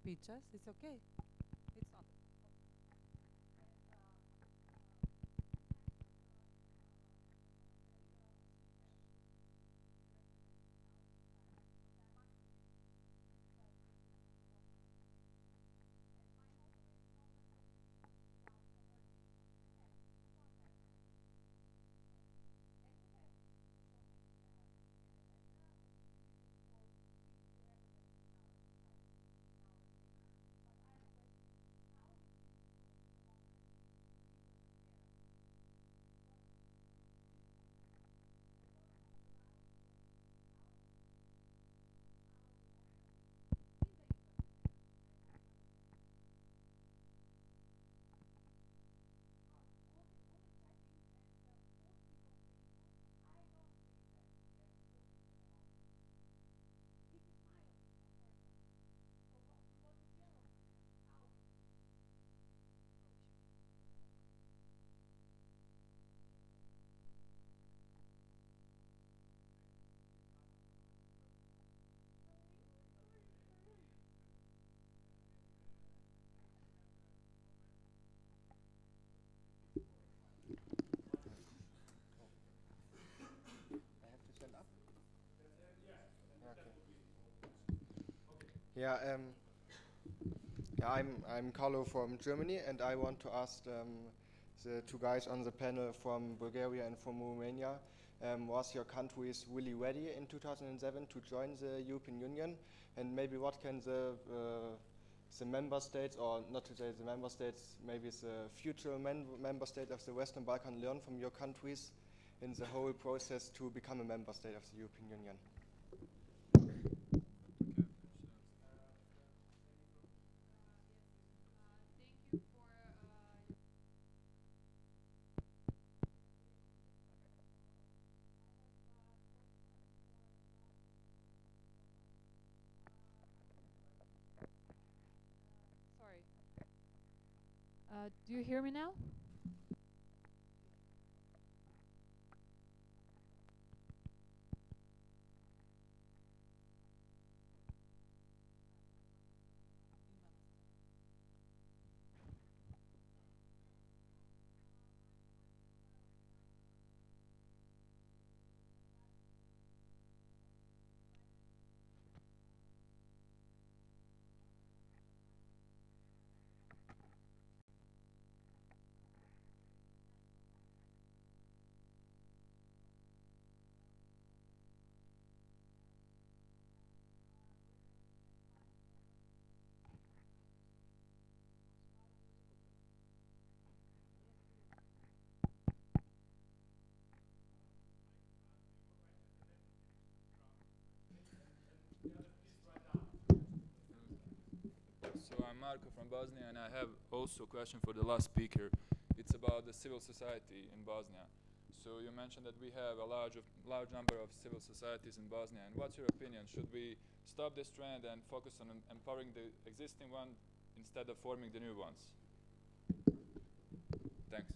speeches. It's okay. It's on. Yeah, I'm Carlo from Germany, and I want to ask the two guys on the panel from Bulgaria and from Romania, was your countries really ready in 2007 to join the European Union? And maybe what can the member states, or not to say the member states, maybe the future member state of the Western Balkan learn from your countries in the whole process to become a member state of the European Union? Sorry. Do you hear me now? So I'm Marko from Bosnia, and I have also a question for the last speaker. It's about the civil society in Bosnia. So you mentioned that we have a large number of civil societies in Bosnia, and what's your opinion? Should we stop this trend and focus on empowering the existing one instead of forming the new ones? Thanks.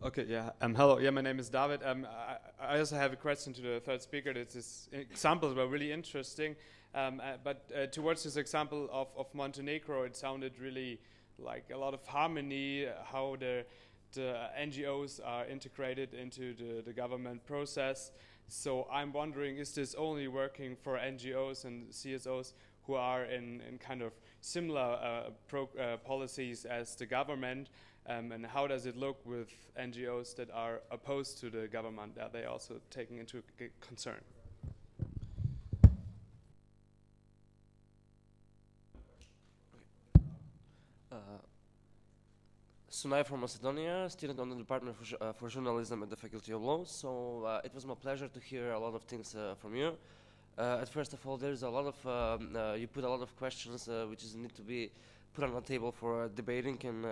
Okay, yeah. Hello. Yeah, my name is David. I also have a question to the third speaker. This examples were really interesting, but towards this example of Montenegro, it sounded really like a lot of harmony. How the NGOs are integrated into the government process. So I'm wondering, is this only working for NGOs and CSOs who are in kind of similar policies as the government? And how does it look with NGOs that are opposed to the government? Are they also taking into concern? Sunay from Macedonia, student on the Department for Journalism at the Faculty of Law. So it was my pleasure to hear a lot of things from you. At first of all, there's a lot of, you put a lot of questions which need to be put on the table for debating and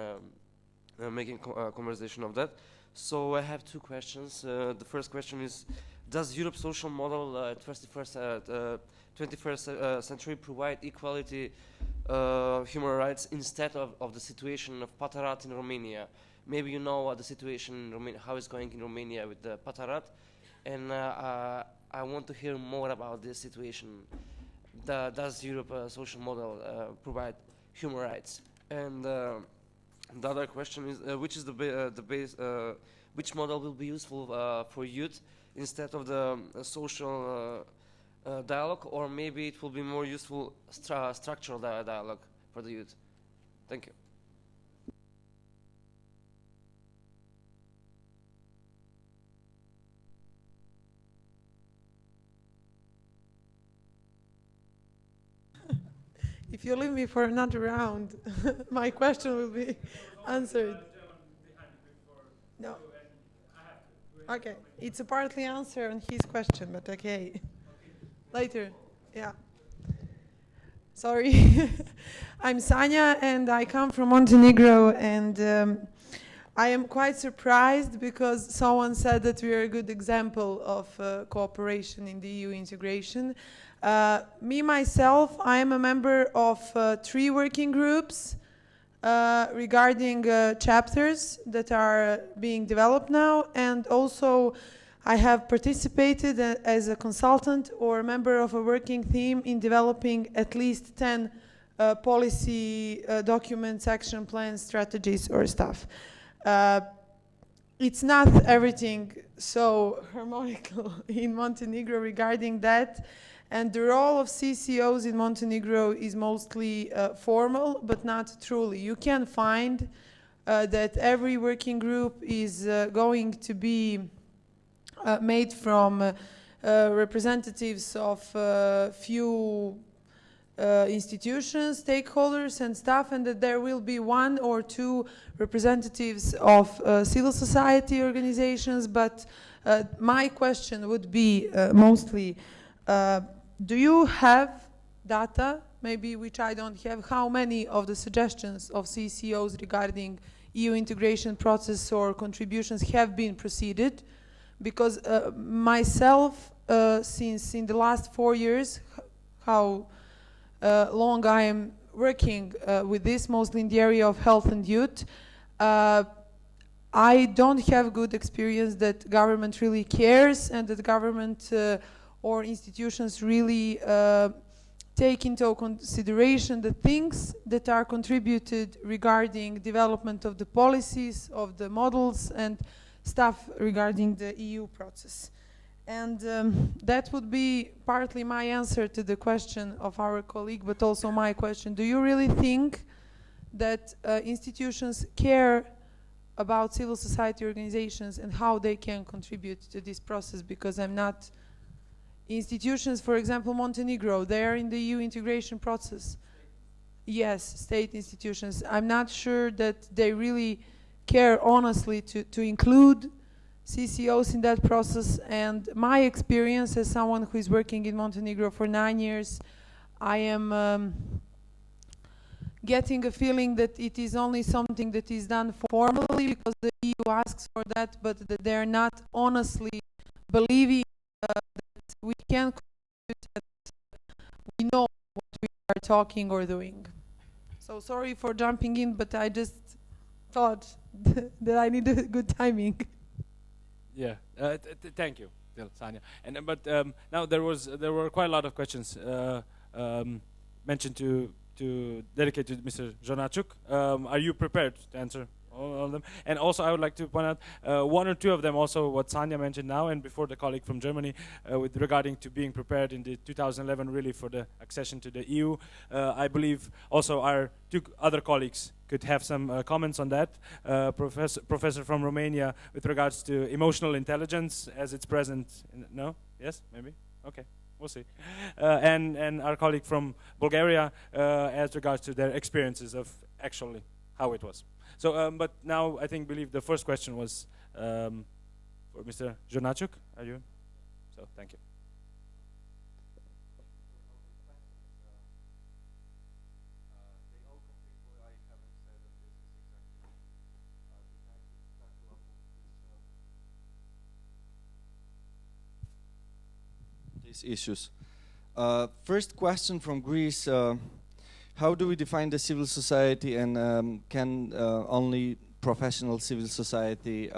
making conversation of that. So I have two questions. The first question is, does Europe's social model at 21st century provide equality, human rights instead of the situation of Patarat in Romania? Maybe you know the situation in Romania, how it's going in Romania with the Patarat, and I want to hear more about this situation. Does Europe's social model provide human rights? And the other question is, which model will be useful for youth instead of the social dialogue, or maybe it will be more useful structural dialogue for the youth? Thank you. If you leave me for another round, my question will be answered. No. Okay, it's a partly answer on his question, but okay. Later, yeah. Sorry. I'm Sanja and I come from Montenegro, and I am quite surprised because someone said that we are a good example of cooperation in the EU integration. Me, myself, I am a member of 3 working groups regarding chapters that are being developed now, and also I have participated as a consultant or a member of a working team in developing at least 10 policy documents, action plans, strategies, or stuff. It's not everything so harmonical in Montenegro regarding that. And the role of CCOs in Montenegro is mostly formal, but not truly. You can find that every working group is going to be made from representatives of few institutions, stakeholders and staff, and that there will be one or two representatives of civil society organizations. But my question would be mostly, do you have data, maybe which I don't have, how many of the suggestions of CCOs regarding EU integration process or contributions have been proceeded? Because myself, since in the last 4 years, how long I am working with this, mostly in the area of health and youth, I don't have good experience that government really cares and that government or institutions really take into consideration the things that are contributed regarding development of the policies, of the models and stuff regarding the EU process. And that would be partly my answer to the question of our colleague, but also my question. Do you really think that institutions care about civil society organizations and how they can contribute to this process? Because I'm not... Institutions, for example, Montenegro, they are in the EU integration process. Yes, state institutions. I'm not sure that they really care honestly to include CCOs in that process. And my experience as someone who is working in Montenegro for 9 years, I am getting a feeling that it is only something that is done formally because the EU asks for that, but that they're not honestly believing that we can contribute, that we know what we are talking or doing. So sorry for jumping in, but I just thought that I needed good timing. Yeah, thank you, Sanja. And but now there were quite a lot of questions mentioned to dedicate to Mr. Jonachuk. Are you prepared to answer all of them? And also, I would like to point out one or two of them. Also, what Sanja mentioned now, and before the colleague from Germany, with regarding to being prepared in the 2011 really for the accession to the EU. I believe also our two other colleagues could have some comments on that. Professor from Romania with regards to emotional intelligence as it's present. No? Yes? Maybe? Okay. We'll see. And our colleague from Bulgaria as regards to their experiences of actually how it was. So, but now I believe the first question was for Mr. Jonachuk. Are you? So, thank you. Issues. First question from Greece. How do we define the civil society, and can only professional civil society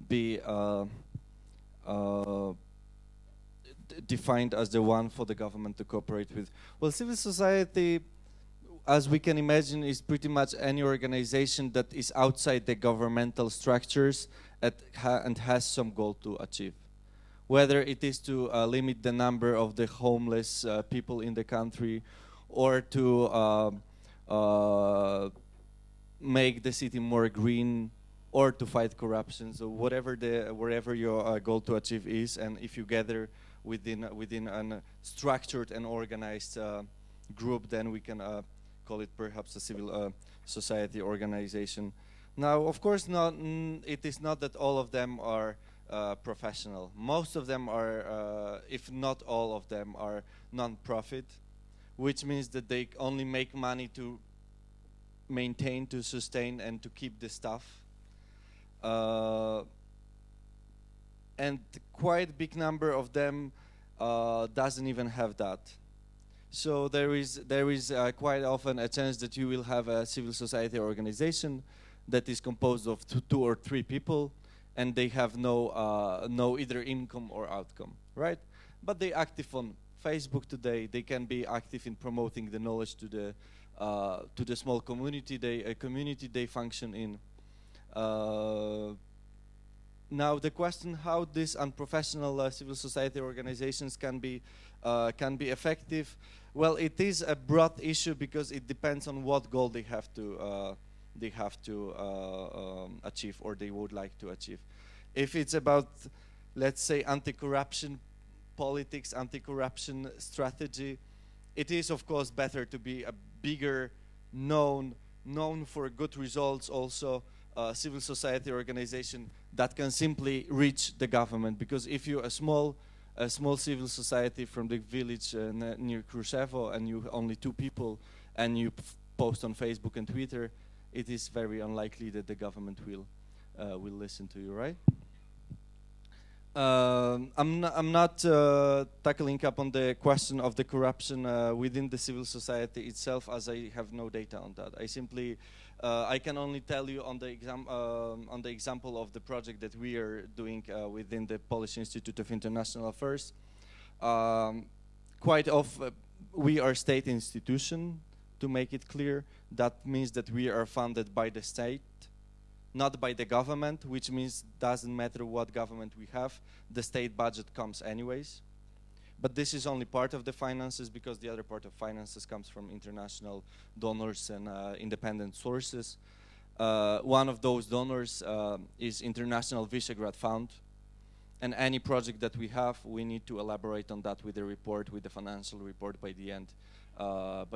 be defined as the one for the government to cooperate with? Well, civil society, as we can imagine, is pretty much any organization that is outside the governmental structures and has some goal to achieve. Whether it is to limit the number of the homeless people in the country, or to make the city more green, or to fight corruption. So wherever your goal to achieve is, and if you gather within a structured and organized group, then we can call it perhaps a civil society organization. Now, of course, it is not that all of them are professional. Most of them are, if not all of them, are non-profit, which means that they only make money to maintain, to sustain, and to keep the staff. And quite a big number of them doesn't even have that. So there is quite often a chance that you will have a civil society organization that is composed of two or three people, and they have no either income or outcome, right? But they active on Facebook today. They can be active in promoting the knowledge to the small community they function in. Now the question how these unprofessional civil society organizations can be effective. Well, it is a broad issue because it depends on what goal they have to achieve or they would like to achieve. If it's about, let's say, anti-corruption politics, anti-corruption strategy, it is of course better to be a bigger, known for good results also civil society organization that can simply reach the government. Because if you're a small civil society from the village near Krusevo and you only 2 people and you post on Facebook and Twitter, it is very unlikely that the government will listen to you, right? I'm not tackling up on the question of the corruption within the civil society itself, as I have no data on that. I simply I can only tell you on the example of the project that we are doing within the Polish Institute of International Affairs. Quite often we are state institution, to make it clear. That means that we are funded by the state, not by the government, which means doesn't matter what government we have, the state budget comes anyways. But this is only part of the finances, because the other part of finances comes from international donors and independent sources. One of those donors is International Visegrad Fund. And any project that we have, we need to elaborate on that with the report, with the financial report by the end of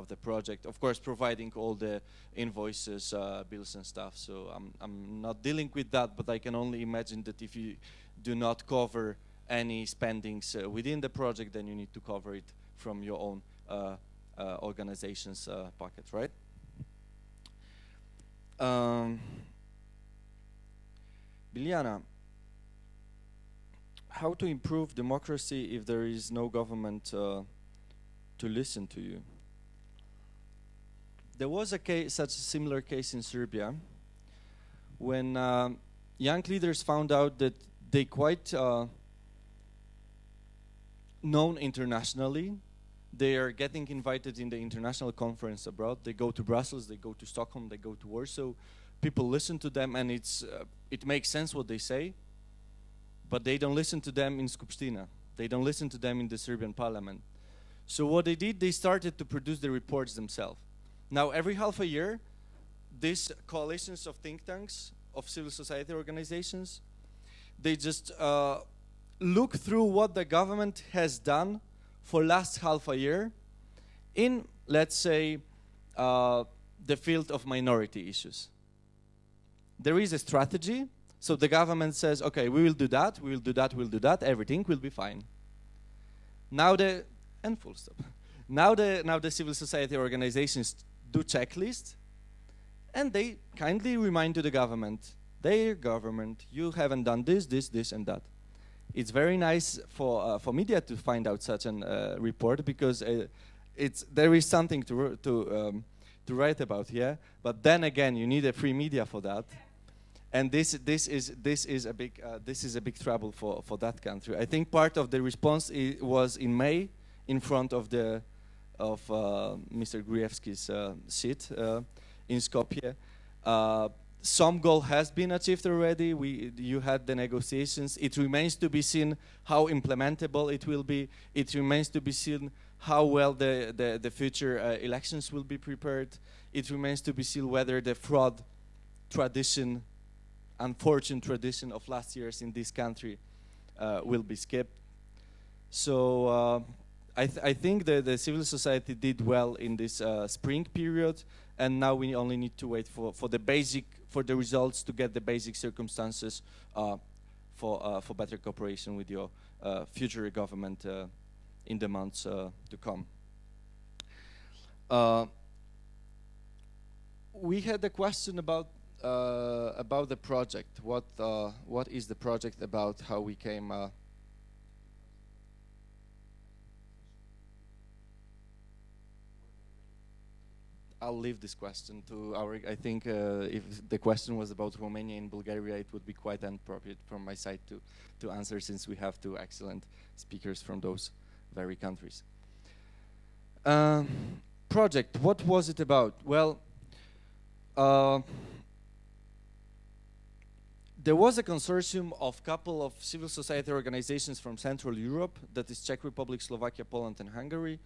the project. Of course, providing all the invoices, bills and stuff. So I'm not dealing with that, but I can only imagine that if you do not cover any spendings within the project, then you need to cover it from your own organization's pocket, right? Biljana, how to improve democracy if there is no government to listen to you? There was a case, such a similar case in Serbia, when young leaders found out that they quite known internationally. They are getting invited in the international conference abroad. They go to Brussels, they go to Stockholm, they go to Warsaw. People listen to them, and it makes sense what they say, but they don't listen to them in Skupština. They don't listen to them in the Serbian parliament. So what they did, they started to produce the reports themselves. Now, every half a year, these coalitions of think tanks, of civil society organizations, they just look through what the government has done for last half a year in, let's say, the field of minority issues. There is a strategy, so the government says, okay, we will do that, we will do that, we'll do that, everything will be fine. Now full stop. Now the civil society organizations do checklists, and they kindly remind to the government, dear government, you haven't done this, this, this, and that. It's very nice for media to find out such a report, because there is something to write about here. But then again, you need a free media for that, and this is a big trouble for that country. I think part of the response was in May, in front of Mr. Gruevski's seat in Skopje. Some goal has been achieved already. You had the negotiations. It remains to be seen how implementable it will be. It remains to be seen how well the future elections will be prepared. It remains to be seen whether the fraud tradition, unfortunate tradition of last years in this country will be skipped. So I think the civil society did well in this spring period, and now we only need to wait for the results, to get the basic circumstances for better cooperation with your future government in the months to come. We had a question about the project. What is the project about? How we came? I'll leave this question to our. I think if the question was about Romania and Bulgaria, it would be quite inappropriate from my side to answer, since we have two excellent speakers from those very countries. Project. What was it about? Well, there was a consortium of couple of civil society organizations from Central Europe, that is Czech Republic, Slovakia, Poland, and Hungary.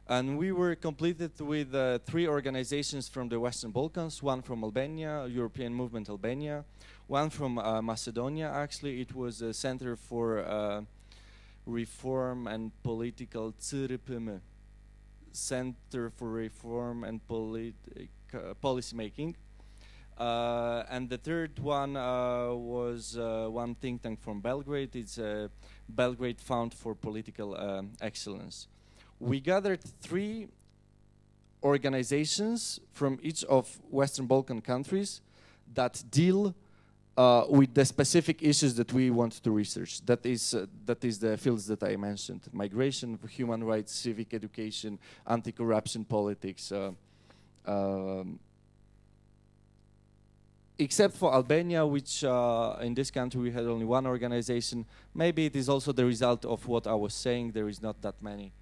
And we were completed with 3 organizations from the Western Balkans, one from Albania, European Movement Albania, one from Macedonia. Actually, it was a Center for Reform and Political CRPM, Center for Reform and Policy Making. And the third one was one think tank from Belgrade. It's a Belgrade Fund for Political Excellence. We gathered 3 organizations from each of Western Balkan countries that deal with the specific issues that we want to research. That is the fields that I mentioned: migration, human rights, civic education, anti-corruption politics. Except for Albania, which in this country we had only one organization. Maybe it is also the result of what I was saying. There is not that many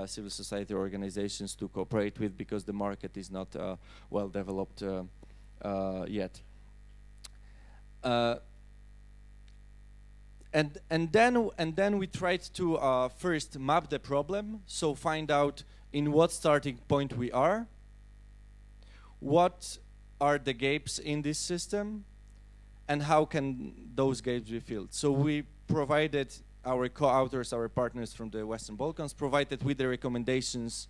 civil society organizations to cooperate with, because the market is not well developed yet. And then we tried to first map the problem, so find out in what starting point we are, what are the gaps in this system, and how can those gaps be filled. So we provided our co-authors, our partners from the Western Balkans, provided with the recommendations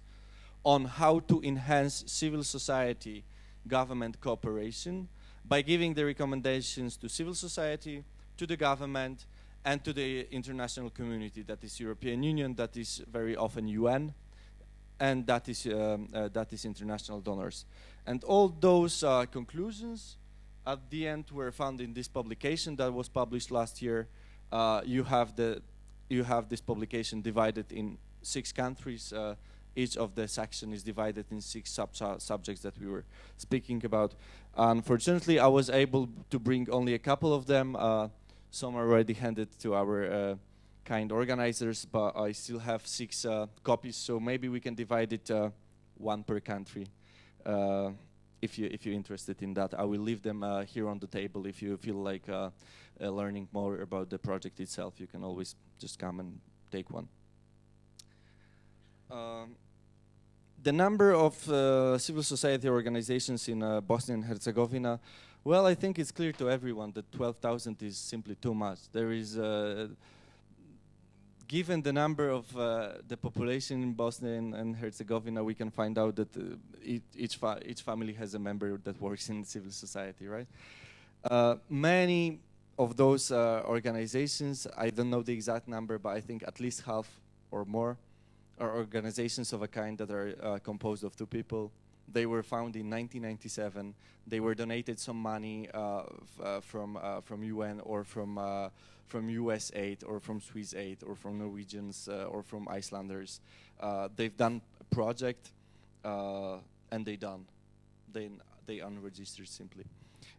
on how to enhance civil society government cooperation by giving the recommendations to civil society, to the government, and to the international community, that is European Union, that is very often UN, and that is international donors. And all those conclusions at the end were found in this publication that was published last year. You have this publication divided in 6 countries. Each of the section is divided in 6 subjects that we were speaking about. Unfortunately, I was able to bring only a couple of them. Some are already handed to our kind organizers, but I still have 6 copies, so maybe we can divide it 1 per country. If you're interested in that, I will leave them here on the table. If you feel like learning more about the project itself, you can always just come and take one. The number of civil society organizations in Bosnia and Herzegovina, well, I think it's clear to everyone that 12,000 is simply too much. There is, given the number of the population in Bosnia and Herzegovina, we can find out that each family has a member that works in civil society, right? Many of those organizations, I don't know the exact number, but I think at least half or more are organizations of a kind that are composed of 2 people. They were founded in 1997. They were donated some money from UN or from US aid or from Swiss aid or from Norwegians or from Icelanders. They've done a project and they unregistered simply.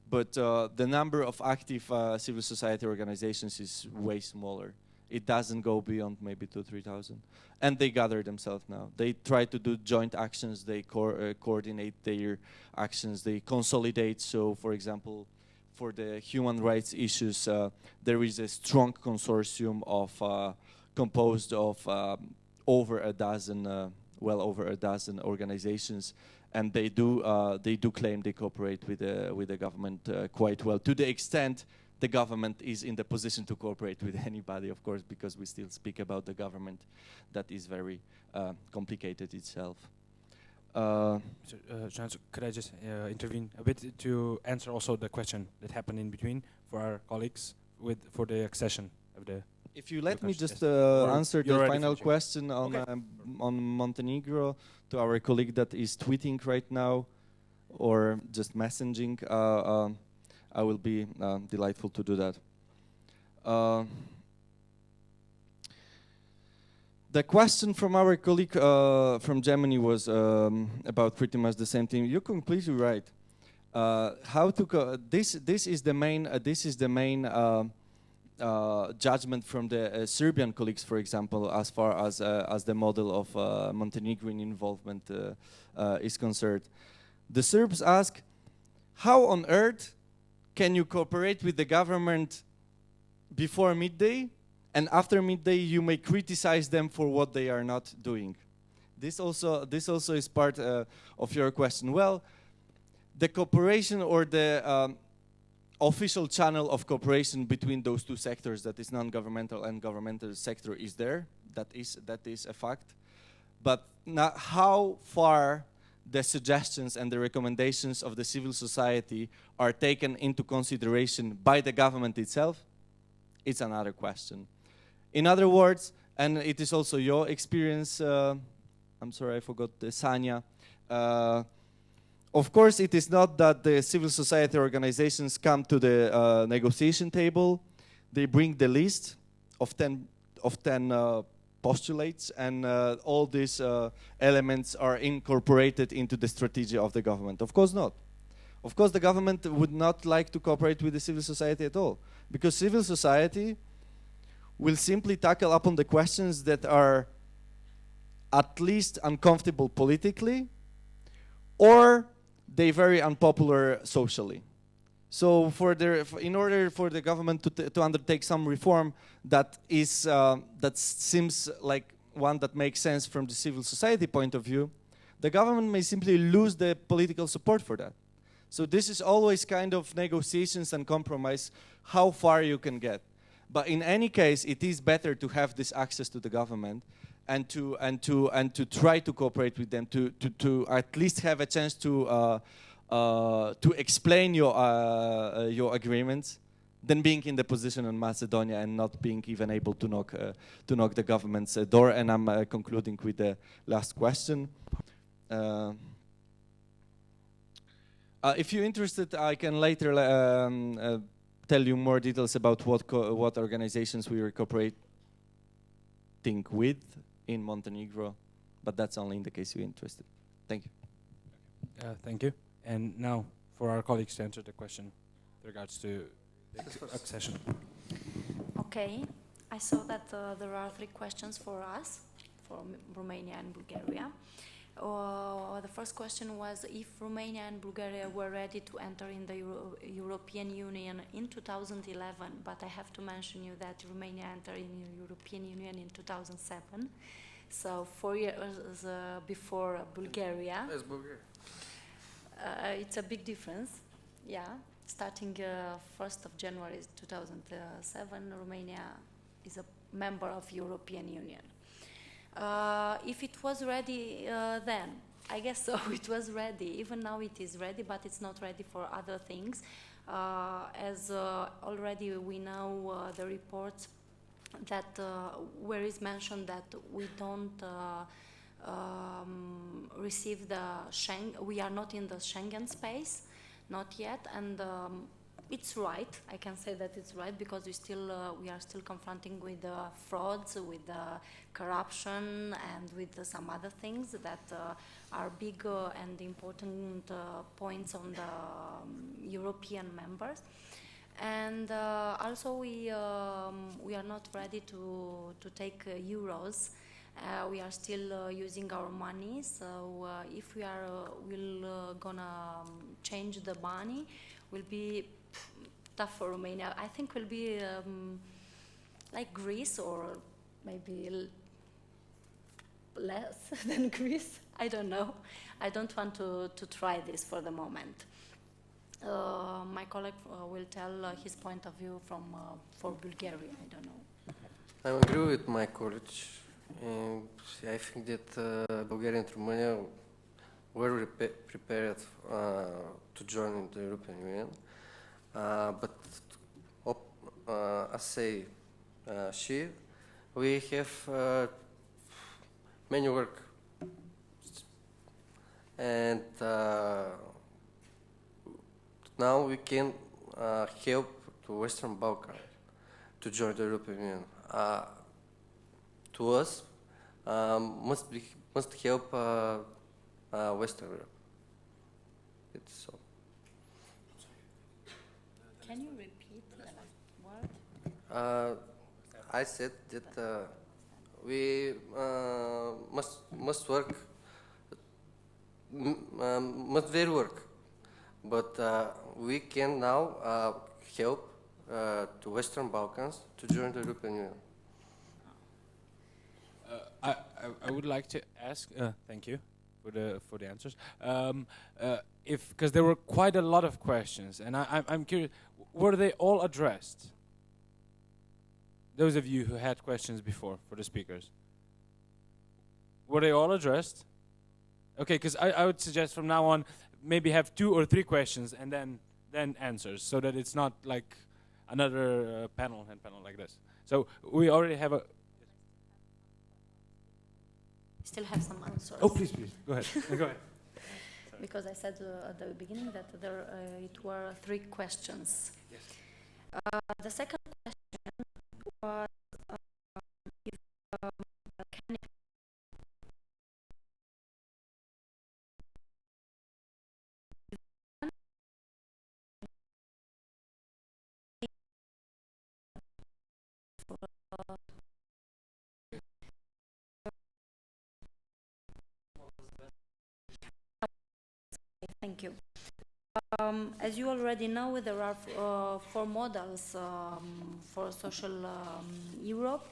But the number of active civil society organizations is way smaller. It doesn't go beyond maybe 2,000-3,000. And they gather themselves now. They try to do joint actions. They coordinate their actions. They consolidate. So, for example, for the human rights issues, there is a strong consortium of composed of over a dozen, well over a dozen organizations, and they do claim they cooperate with the government quite well, to the extent the government is in the position to cooperate with anybody, of course, because we still speak about the government that is very complicated itself. Johannes, could I just intervene a bit to answer also the question that happened in between for our colleagues for the accession of the... If you let me just answer the final question on, okay. On Montenegro to our colleague that is tweeting right now or just messaging, I will be delightful to do that. The question from our colleague from Germany was about pretty much the same thing. You're completely right. How to this is the main judgment from the Serbian colleagues, for example, as far as the model of Montenegrin involvement is concerned. The Serbs ask, how on earth can you cooperate with the government before midday, and after midday you may criticize them for what they are not doing? This also is part of your question. Well, the cooperation or the official channel of cooperation between those two sectors, that is non-governmental and governmental sector, is there. That is a fact. But now how far the suggestions and the recommendations of the civil society are taken into consideration by the government itself, it's another question. In other words, and it is also your experience, I'm sorry, I forgot Sanya. Of course, it is not that the civil society organizations come to the negotiation table. They bring the list of 10 postulates, and all these elements are incorporated into the strategy of the government. Of course not. Of course, the government would not like to cooperate with the civil society at all, because civil society will simply tackle upon the questions that are at least uncomfortable politically, or they very unpopular socially. So in order for the government to undertake some reform that seems like one that makes sense from the civil society point of view, the government may simply lose the political support for that. So this is always kind of negotiations and compromise, how far you can get. But in any case, it is better to have this access to the government and to try to cooperate with them, to at least have a chance to explain your agreements, than being in the position in Macedonia and not being even able to knock the government's door. And I'm concluding with the last question. If you're interested, I can later tell you more details about what organizations we are cooperating with in Montenegro, but that's only in the case you're interested. Thank you. Thank you. And now for our colleagues to answer the question with regards to the accession. Okay, I saw that there are 3 questions for us, for Romania and Bulgaria. The first question was if Romania and Bulgaria were ready to enter in the European Union in 2011, but I have to mention you that Romania entered in the European Union in 2007, so 4 years before Bulgaria. Yes, Bulgaria. It's a big difference, yeah. Starting 1st of January 2007, Romania is a member of European Union. If it was ready then, I guess so, it was ready. Even now it is ready, but it's not ready for other things. As already we know the reports that where is mentioned that we don't receive the Schengen, we are not in the Schengen space, not yet, and it's right. I can say that it's right because we are still confronting with frauds, with corruption, and with some other things that are big and important points on the European members. And also we are not ready to take euros. We are still using our money, so if we are gonna change the money, will be tough for Romania. I think will be like Greece, or maybe less than Greece. I don't know. I don't want to try this for the moment. My colleague will tell his point of view for Bulgaria. I don't know. I agree with my colleague. And I think that Bulgaria and Romania were prepared to join the European Union, but as say we have many work, and now we can help the Western Balkans to join the European Union. To us, must help Western Europe. It's so. Can you repeat the last word? I said that we must work, must very work, but we can now help to Western Balkans to join the European Union. I would like to ask. Thank you for the answers. If because there were quite a lot of questions, and I'm curious, were they all addressed? Those of you who had questions before for the speakers, were they all addressed? Okay, because I would suggest from now on maybe have 2 or 3 questions and then answers, so that it's not like another panel like this. So we already have a. Still have some answers. Oh, please, go ahead. Go ahead. Because I said at the beginning that it were 3 questions. Yes. The second question was if can Thank you. As you already know, there are 4 models for social Europe.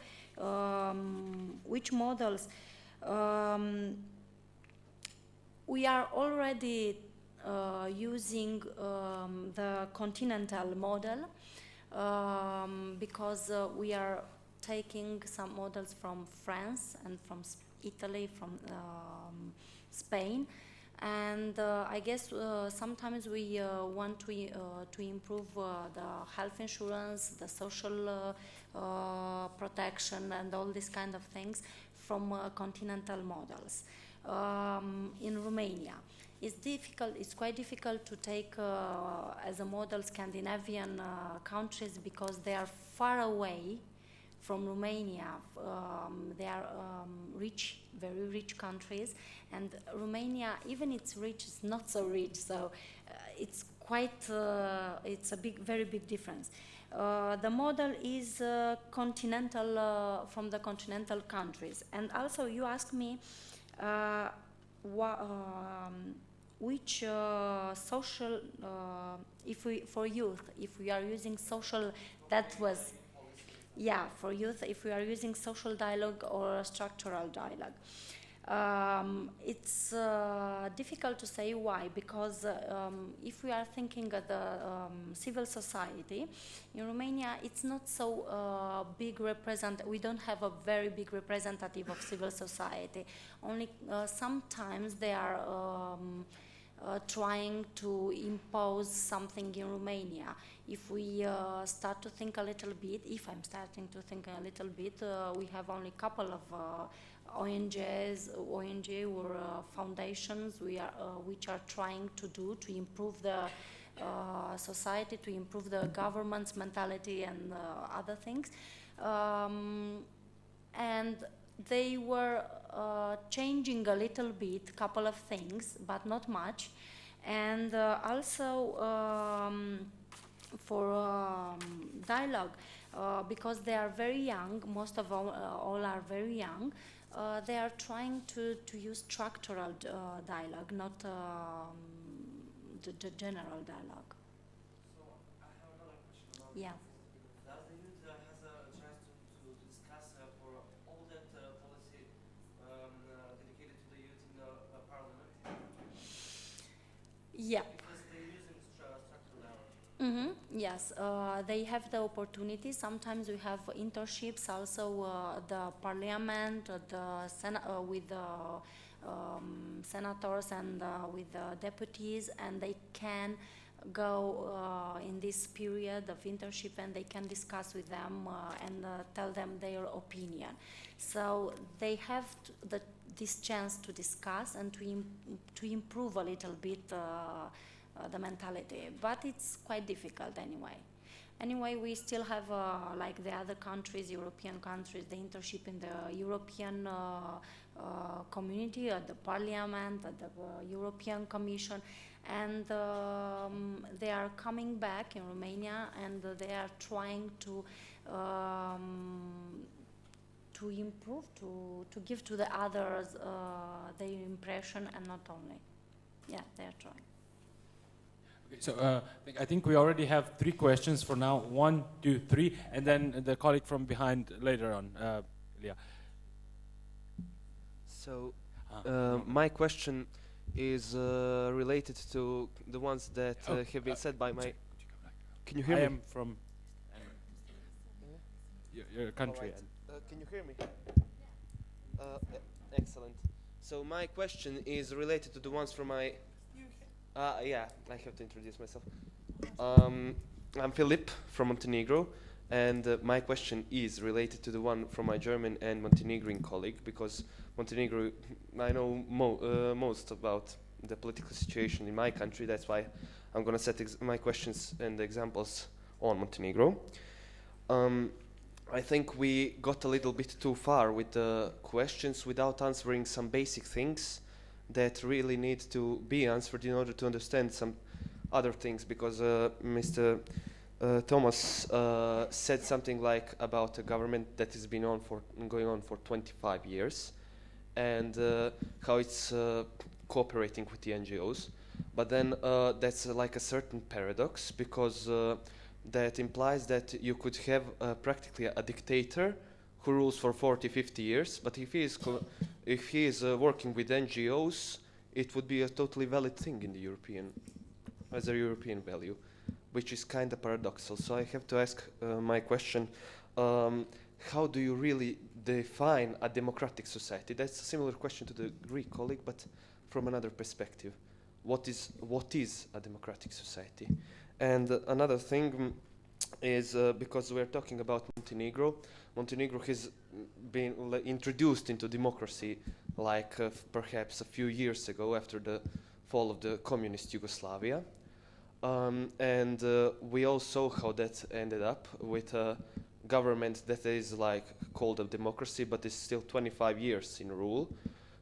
Which models? We are already using the continental model because we are taking some models from France and from Italy, from Spain. And I guess sometimes we want to improve the health insurance, the social protection, and all these kind of things from continental models. In Romania, it's quite difficult to take as a model Scandinavian countries because they are far away from Romania. They are rich, very rich countries, and Romania, even it's rich, is not so rich. So it's quite, it's a very big difference. The model is continental, from the continental countries. And also you asked me which social, for youth, if we are using social, that was, yeah, for youth, if we are using social dialogue or structural dialogue. It's difficult to say why, because if we are thinking of the civil society, in Romania it's not so big we don't have a very big representative of civil society. Only sometimes they are trying to impose something in Romania. If we start to think a little bit, if I'm starting to think a little bit, we have only a couple of ONG or foundations which are trying to improve the society, to improve the government's mentality and other things. And they were changing a little bit, couple of things, but not much. And also for dialogue, because they are very young, most of all are very young, they are trying to use structural dialogue, not the general dialogue. So I have another question about yeah. Does the youth has a chance to discuss for all that policy dedicated to the youth in the parliament? Yeah. Because they're using structural dialogue. Yes, they have the opportunity. Sometimes we have internships, also the parliament, with the senators and with the deputies, and they can go in this period of internship and they can discuss with them and tell them their opinion. So they have this chance to discuss and to improve a little bit the mentality, but it's quite difficult anyway. Anyway, we still have, like the other countries, European countries, the internship in the European community, at the Parliament, at the European Commission, and they are coming back in Romania, and they are trying to improve, to give to the others their impression, and not only. Yeah, they are trying. Okay, so I think we already have 3 questions for now. 1, 2, 3, and then the colleague from behind later on. Leah. So my question is related to the ones that have been said by my... Can you hear me? I am from your country. Right. Can you hear me? Excellent. So my question is related to the ones from my... yeah, I have to introduce myself. I'm Filip from Montenegro, and my question is related to the one from my German and Montenegrin colleague, because Montenegro, I know most about the political situation in my country. That's why I'm going to set my questions and examples on Montenegro. I think we got a little bit too far with the questions without answering some basic things that really need to be answered in order to understand some other things, because Mr. Thomas said something like about a government that has been going on for 25 years, and how it's cooperating with the NGOs. But then that's like a certain paradox, because that implies that you could have practically a dictator who rules for 40, 50 years, but if he is working with NGOs, it would be a totally valid thing in the as a European value, which is kind of paradoxical. So I have to ask my question, how do you really define a democratic society? That's a similar question to the Greek colleague, but from another perspective. What is a democratic society? And another thing is, because we're talking about Montenegro, Montenegro has been introduced into democracy like perhaps a few years ago after the fall of the communist Yugoslavia. And we all saw how that ended up with a government that is like called a democracy, but is still 25 years in rule.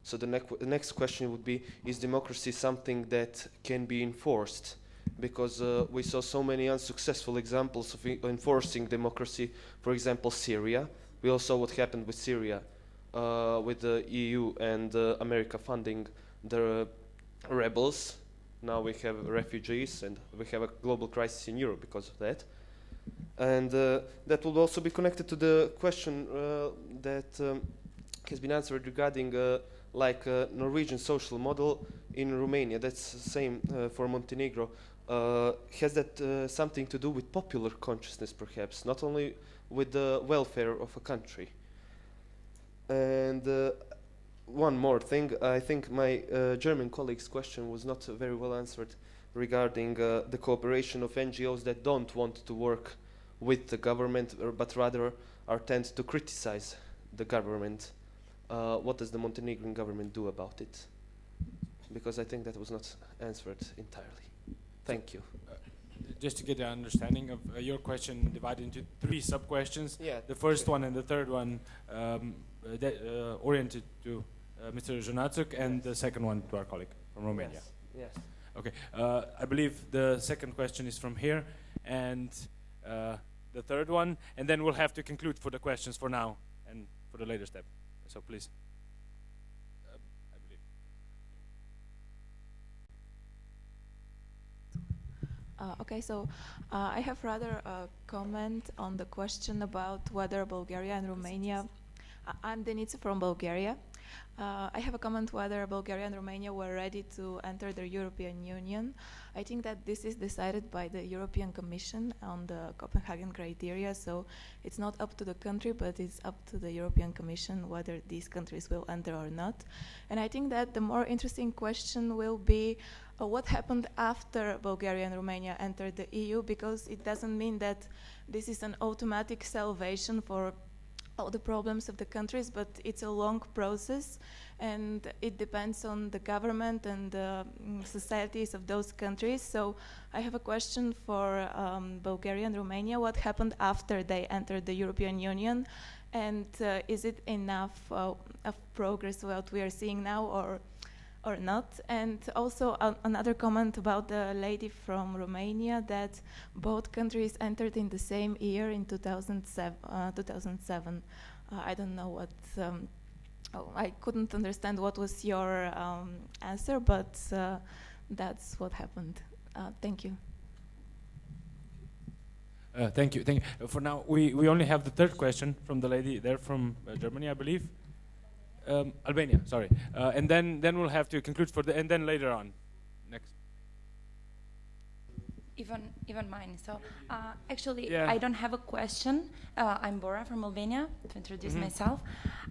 So the next question would be, is democracy something that can be enforced? Because we saw so many unsuccessful examples of enforcing democracy. For example, Syria. We all saw what happened with Syria, with the EU and America funding the rebels. Now we have refugees, and we have a global crisis in Europe because of that. And that will also be connected to the question that has been answered regarding Norwegian social model in Romania. That's the same for Montenegro. Has that something to do with popular consciousness, perhaps, not only with the welfare of a country? And one more thing, I think my German colleague's question was not very well answered regarding the cooperation of NGOs that don't want to work with the government, but rather tend to criticize the government. What does the Montenegrin government do about it? Because I think that was not answered entirely. Thank you. Just to get an understanding of your question, divided into 3 sub-questions. Yeah, the first one and the third one oriented to Mr. Jonatsuk, and the second one to our colleague from Romania. Yes. Okay. I believe the second question is from here, and the third one, and then we'll have to conclude for the questions for now and for the later step. So please. I believe. Okay, so I have rather a comment on the question about whether Bulgaria and Romania... I'm Denica from Bulgaria. I have a comment whether Bulgaria and Romania were ready to enter the European Union. I think that this is decided by the European Commission on the Copenhagen criteria, so it's not up to the country, but it's up to the European Commission whether these countries will enter or not. And I think that the more interesting question will be what happened after Bulgaria and Romania entered the EU, because it doesn't mean that this is an automatic salvation for all the problems of the countries, but it's a long process, and it depends on the government and the societies of those countries. So I have a question for Bulgaria and Romania. What happened after they entered the European Union? And is it enough of progress what we are seeing now, or not? And also another comment about the lady from Romania, that both countries entered in the same year in 2007. I don't know what, I couldn't understand what was your answer, but that's what happened. Thank you. Thank you. Thank you. For now, we only have the third question from the lady there from Germany, I believe. Albania, sorry. And then we'll have to conclude and then later on. Next. Even mine. So actually, Yeah. I don't have a question. I'm Bora from Albania, to introduce myself.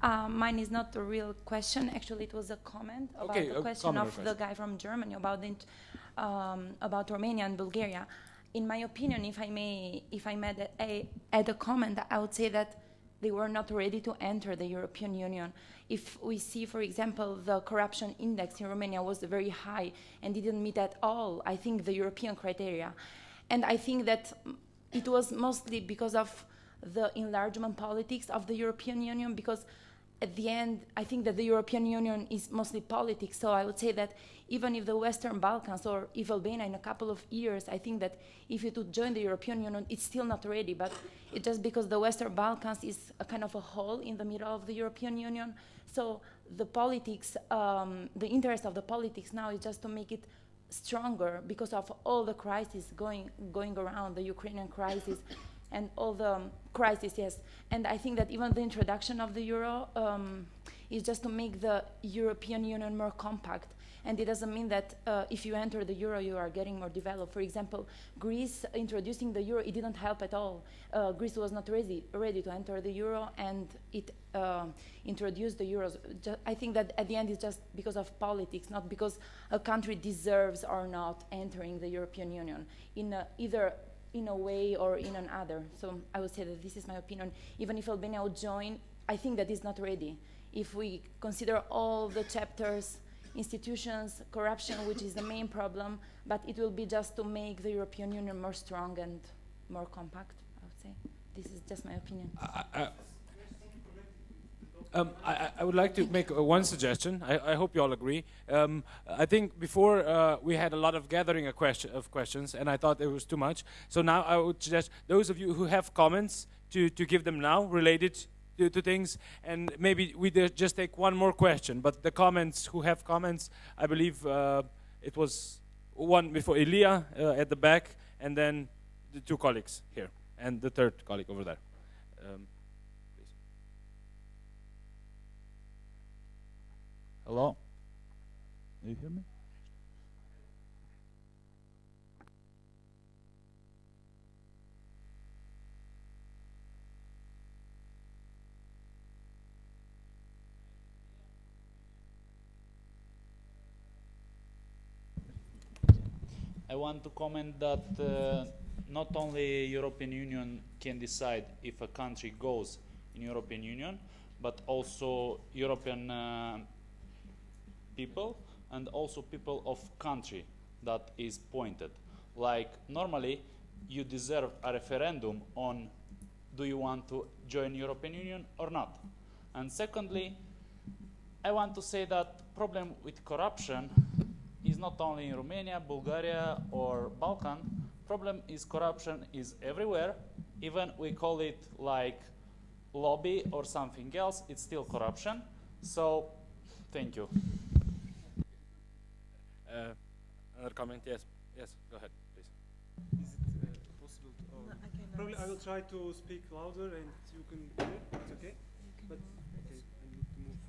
Mine is not a real question. Actually, it was a comment about the question of the guy from Germany about Romania and Bulgaria. In my opinion, if I may add a comment, I would say that they were not ready to enter the European Union. If we see, for example, the corruption index in Romania was very high and didn't meet at all, I think, the European criteria. And I think that it was mostly because of the enlargement politics of the European Union, because at the end, I think that the European Union is mostly politics. So I would say that even if the Western Balkans or if Albania in a couple of years, I think that if it would join the European Union, it's still not ready. But it's just because the Western Balkans is a kind of a hole in the middle of the European Union. So the politics, the interest of the politics now is just to make it stronger because of all the crises going around, the Ukrainian crisis and all the crises, yes. And I think that even the introduction of the euro is just to make the European Union more compact. And it doesn't mean that if you enter the euro, you are getting more developed. For example, Greece introducing the euro, it didn't help at all. Greece was not ready to enter the euro, and it introduced the euros. I think that at the end it's just because of politics, not because a country deserves or not entering the European Union in either in a way or in another. So I would say that this is my opinion. Even if Albania would join, I think that it's not ready. If we consider all the chapters, institutions, corruption, which is the main problem, but it will be just to make the European Union more strong and more compact, I would say. This is just my opinion. I would like to make one suggestion. I hope you all agree. I think before we had a lot of gathering of questions, and I thought it was too much. So now I would suggest those of you who have comments to give them now related to things, and maybe we just take one more question. But the comments, who have comments, I believe it was one before Ilya at the back, and then the two colleagues here, and the third colleague over there. Hello? Do you hear me? I want to comment that not only European Union can decide if a country goes in European Union, but also European people and also people of country that is pointed. Like normally you deserve a referendum on do you want to join European Union or not. And secondly, I want to say that problem with corruption is not only in Romania, Bulgaria or Balkan. Problem is corruption is everywhere. Even we call it like lobby or something else, it's still corruption. So thank you. Another comment? Yes, go ahead, please. Is it possible to... Oh, no, probably I will try to speak louder and you can hear. It's okay? But, okay, I need to move.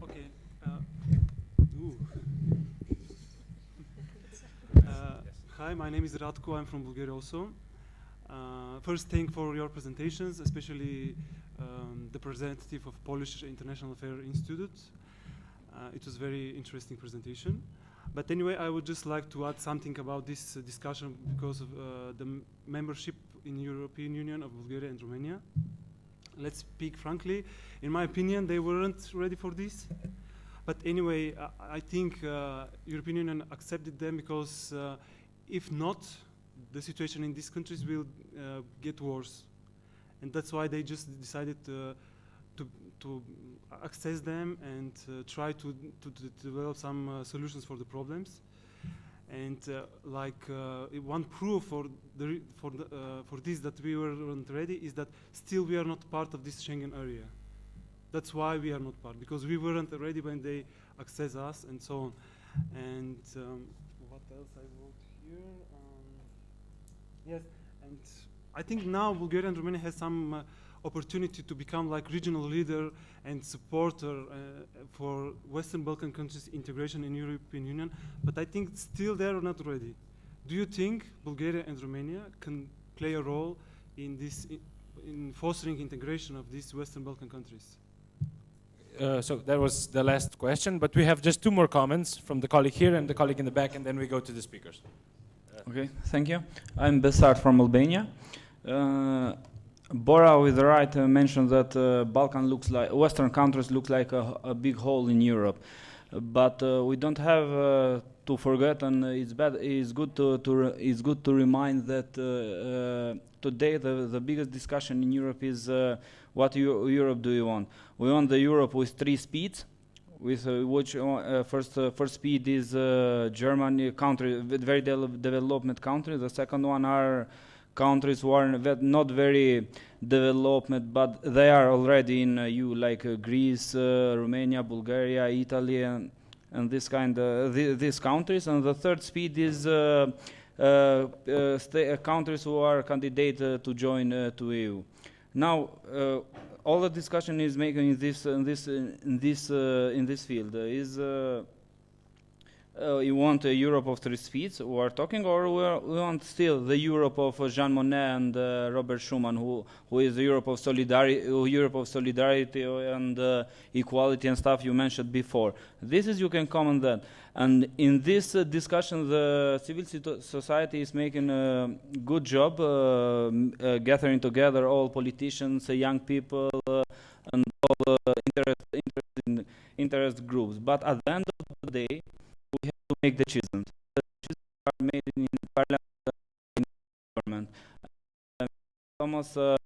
Okay. Hi, my name is Ratko. I'm from Bulgaria also. First, thank for your presentations, especially the representative of Polish International Affairs Institute. It was very interesting presentation. But anyway, I would just like to add something about this discussion because of the membership in European Union of Bulgaria and Romania. let's speak frankly. In my opinion, they weren't ready for this. But anyway, I think European Union accepted them because if not, the situation in these countries will get worse. And that's why they just decided to access them and try to develop some solutions for the problems. And one proof for this that we weren't ready is that still we are not part of this Schengen area. That's why we are not part, because we weren't ready when they access us and so on. And what else I wrote here? Yes, and I think now Bulgaria and Romania has some opportunity to become like regional leader and supporter for Western Balkan countries' integration in European Union, but I think still they are not ready. Do you think Bulgaria and Romania can play a role in this, in fostering integration of these Western Balkan countries? So that was the last question, but we have just two more comments from the colleague here and the colleague in the back, and then we go to the speakers. Okay, thank you. I'm Besart from Albania. Bora, with the right, mentioned that Balkan looks like Western countries look like a big hole in Europe, but we don't have to forget, and it's good to remind that today the biggest discussion in Europe is what Europe do you want? We want the Europe with 3 speeds, with which first speed is Germany country, very developed country. The second one are countries who are not very developed, but they are already in EU, like Greece, Romania, Bulgaria, Italy, and this kind of these countries. And the third speed is countries who are candidate to join to EU. Now, all the discussion is making in this field is. You want a Europe of 3 speeds, we are talking, or we want still the Europe of Jean Monnet and Robert Schuman, who is the Europe of solidarity and equality and stuff you mentioned before. This is, you can comment that. And in this discussion, the civil society is making a good job gathering together all politicians, young people, and all interest groups. But at the end of the day, we have to make decisions. The decisions are made in parliament and in government. Thomas met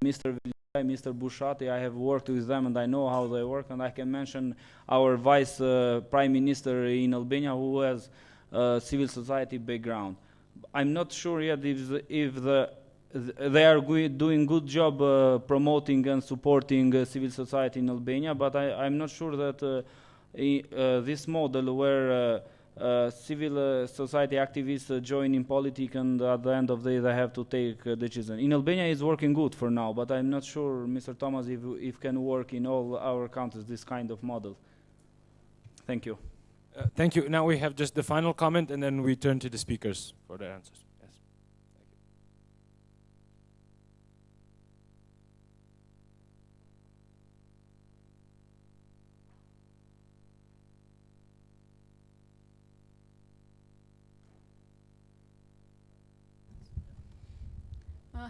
Mr. Villai, Mr. Bushati. I have worked with them and I know how they work. And I can mention our vice prime minister in Albania, who has civil society background. I'm not sure yet if they are doing good job promoting and supporting civil society in Albania, but I'm not sure that this model where civil society activists join in politics and at the end of the day they have to take a decision. In Albania is working good for now, but I'm not sure, Mr. Thomas, if can work in all our countries this kind of model. Thank you. Thank you. Now we have just the final comment and then we turn to the speakers for their answers. Yes.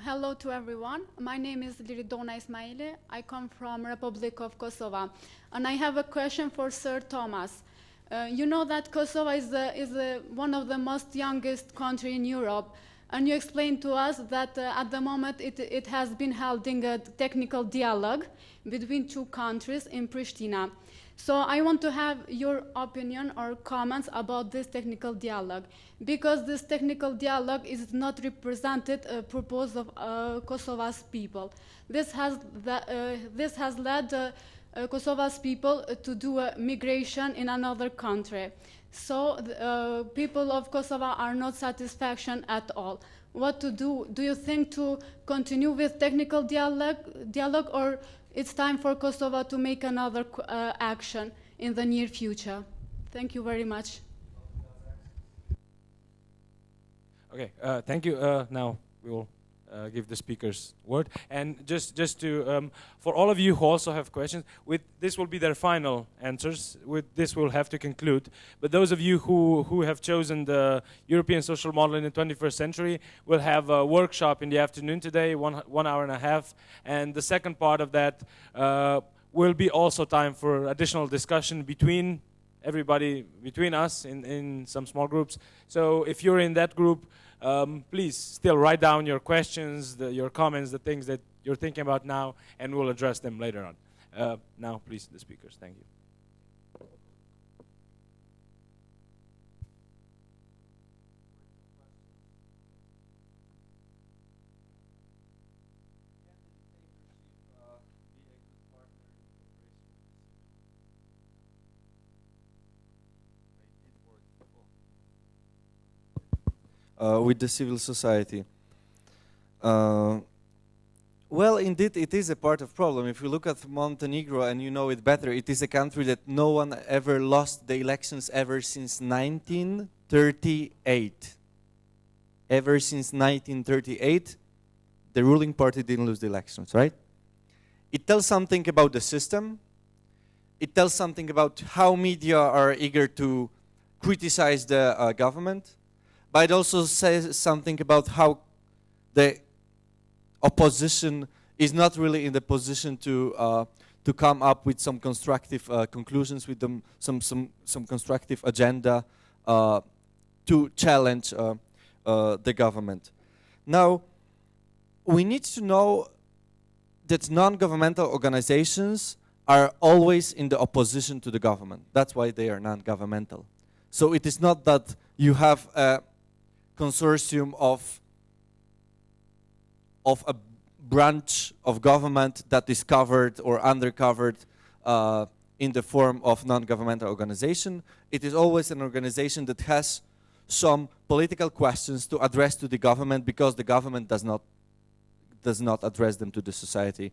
Hello to everyone. My name is Liridona Ismaile. I come from Republic of Kosovo. And I have a question for Sir Thomas. You know that Kosovo is one of the most youngest country in Europe. And you explained to us that at the moment it has been holding a technical dialogue between 2 countries in Pristina. So I want to have your opinion or comments about this technical dialogue, because this technical dialogue is not represented a purpose of Kosovo's people. This has led Kosovo's people to do a migration in another country. So the people of Kosovo are not satisfaction at all. What to do? Do you think to continue with technical dialogue, or it's time for Kosovo to make another action in the near future? Thank you very much. Okay, thank you. Now we will give the speakers word. And just to, for all of you who also have questions, this will be their final answers. With this we'll have to conclude. But those of you who have chosen the European social model in the 21st century will have a workshop in the afternoon today, one hour and a half. And the second part of that will be also time for additional discussion between everybody, between us in some small groups. So if you're in that group, please still write down your questions, your comments, the things that you're thinking about now, and we'll address them later on. Now, please, the speakers. Thank you. With the civil society. Well, indeed, it is a part of problem. If you look at Montenegro, and you know it better, it is a country that no one ever lost the elections ever since 1938. Ever since 1938, the ruling party didn't lose the elections, right? It tells something about the system. It tells something about how media are eager to criticize the government. But it also says something about how the opposition is not really in the position to come up with some constructive conclusions, with them, some constructive agenda to challenge the government. Now, we need to know that non-governmental organizations are always in the opposition to the government. That's why they are non-governmental. So it is not that you have a consortium of a branch of government that is covered or undercovered in the form of non-governmental organization. It is always an organization that has some political questions to address to the government, because the government does not address them to the society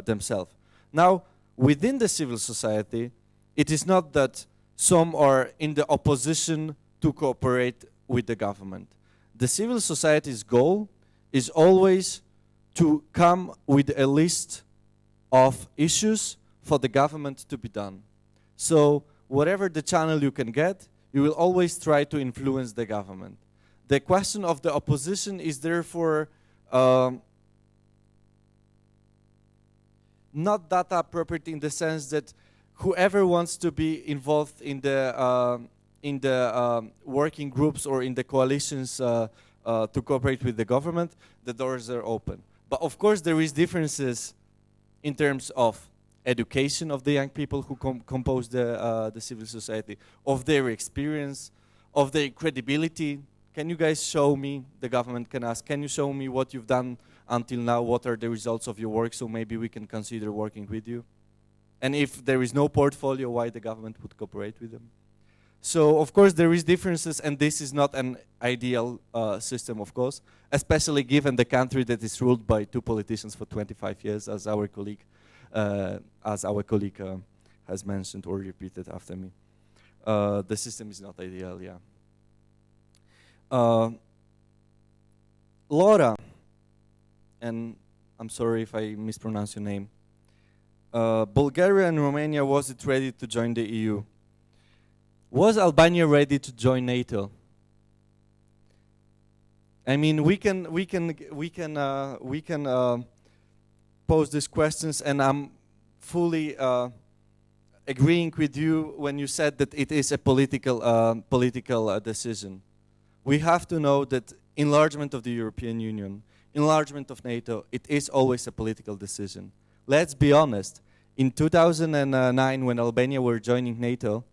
themselves. Now, within the civil society, it is not that some are in the opposition to cooperate with the government. The civil society's goal is always to come with a list of issues for the government to be done. So whatever the channel you can get, you will always try to influence the government. The question of the opposition is therefore not that appropriate, in the sense that whoever wants to be involved in the working groups or in the coalitions to cooperate with the government, the doors are open. But of course there is differences in terms of education of the young people who compose the civil society, of their experience, of their credibility. Can you guys show me, the government can ask, can you show me what you've done until now, what are the results of your work, so maybe we can consider working with you? And if there is no portfolio, why the government would cooperate with them? So, of course, there is differences, and this is not an ideal system, of course, especially given the country that is ruled by two politicians for 25 years, as our colleague has mentioned or repeated after me. The system is not ideal, yeah. Laura, and I'm sorry if I mispronounce your name, Bulgaria and Romania, was it ready to join the EU? Was Albania ready to join NATO? I mean, we can pose these questions, and I'm fully agreeing with you when you said that it is a political decision. We have to know that enlargement of the European Union, enlargement of NATO, it is always a political decision. Let's be honest. In 2009, when Albania were joining NATO,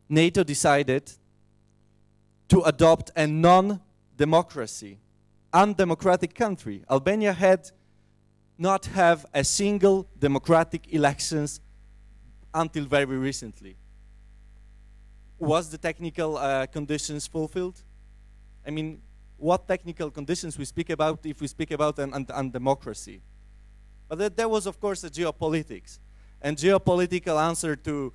NATO decided to adopt a non-democracy, undemocratic country. Albania had not have a single democratic elections until very recently. Was the technical conditions fulfilled? I mean, what technical conditions we speak about if we speak about an undemocracy? But there was, of course, a geopolitics. And geopolitical answer to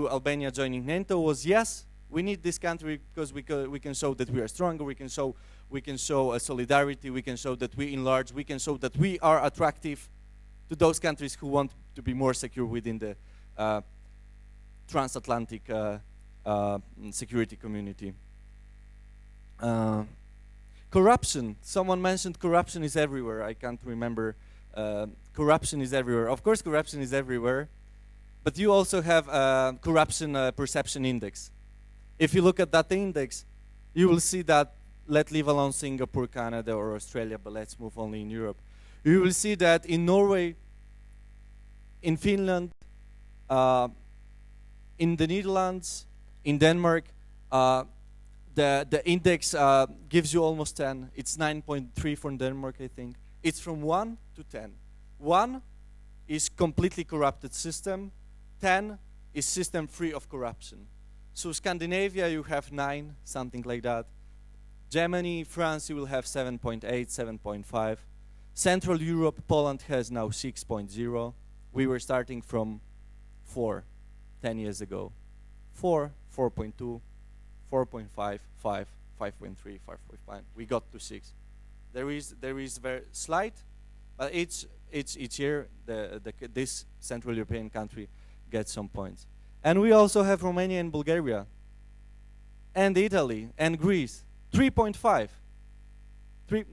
Albania joining NATO was, yes, we need this country because we can show that we are stronger, we can show we can show a solidarity, we can show that we enlarge, we can show that we are attractive to those countries who want to be more secure within the transatlantic security community. Corruption. Someone mentioned corruption is everywhere. I can't remember. Corruption is everywhere. Of course, corruption is everywhere. But you also have a corruption perception index. If you look at that index, you will see that, let's leave alone Singapore, Canada, or Australia, but let's move only in Europe. You will see that in Norway, in Finland, in the Netherlands, in Denmark, the index gives you almost 10. It's 9.3 for Denmark, I think. It's from 1 to 10. 1 is completely corrupted system. 10 is system free of corruption. So Scandinavia, you have 9, something like that. Germany, France, you will have 7.8, 7.5. Central Europe, Poland has now 6.0. We were starting from 4, 10 years ago. 4, 4.2, 4.5, 5, 5.3, 5.5. We got to 6. There is very slight, but each year this Central European country gets some points. And we also have Romania and Bulgaria, and Italy and Greece, 3.5.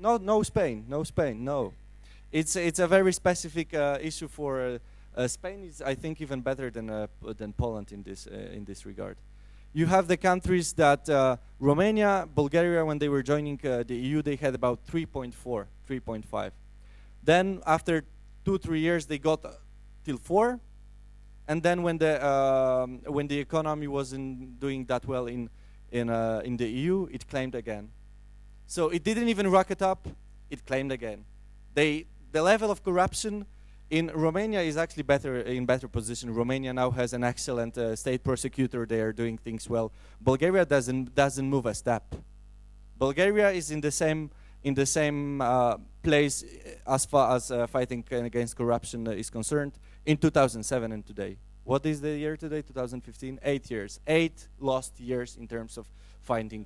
No Spain, no. It's a very specific issue for Spain. Is I think even better than Poland in this regard. You have the countries that Romania, Bulgaria, when they were joining the EU, they had about 3.4, 3.5. Then after 2-3 years, they got till 4. And then when the economy wasn't doing that well in the EU, it claimed again. So it didn't even rocket up; it claimed again. The level of corruption in Romania is actually better position. Romania now has an excellent state prosecutor. They are doing things well. Bulgaria doesn't move a step. Bulgaria is in the same place as far as fighting against corruption is concerned. In 2007 and today. What is the year today? 2015? 8 years. 8 lost years in terms of finding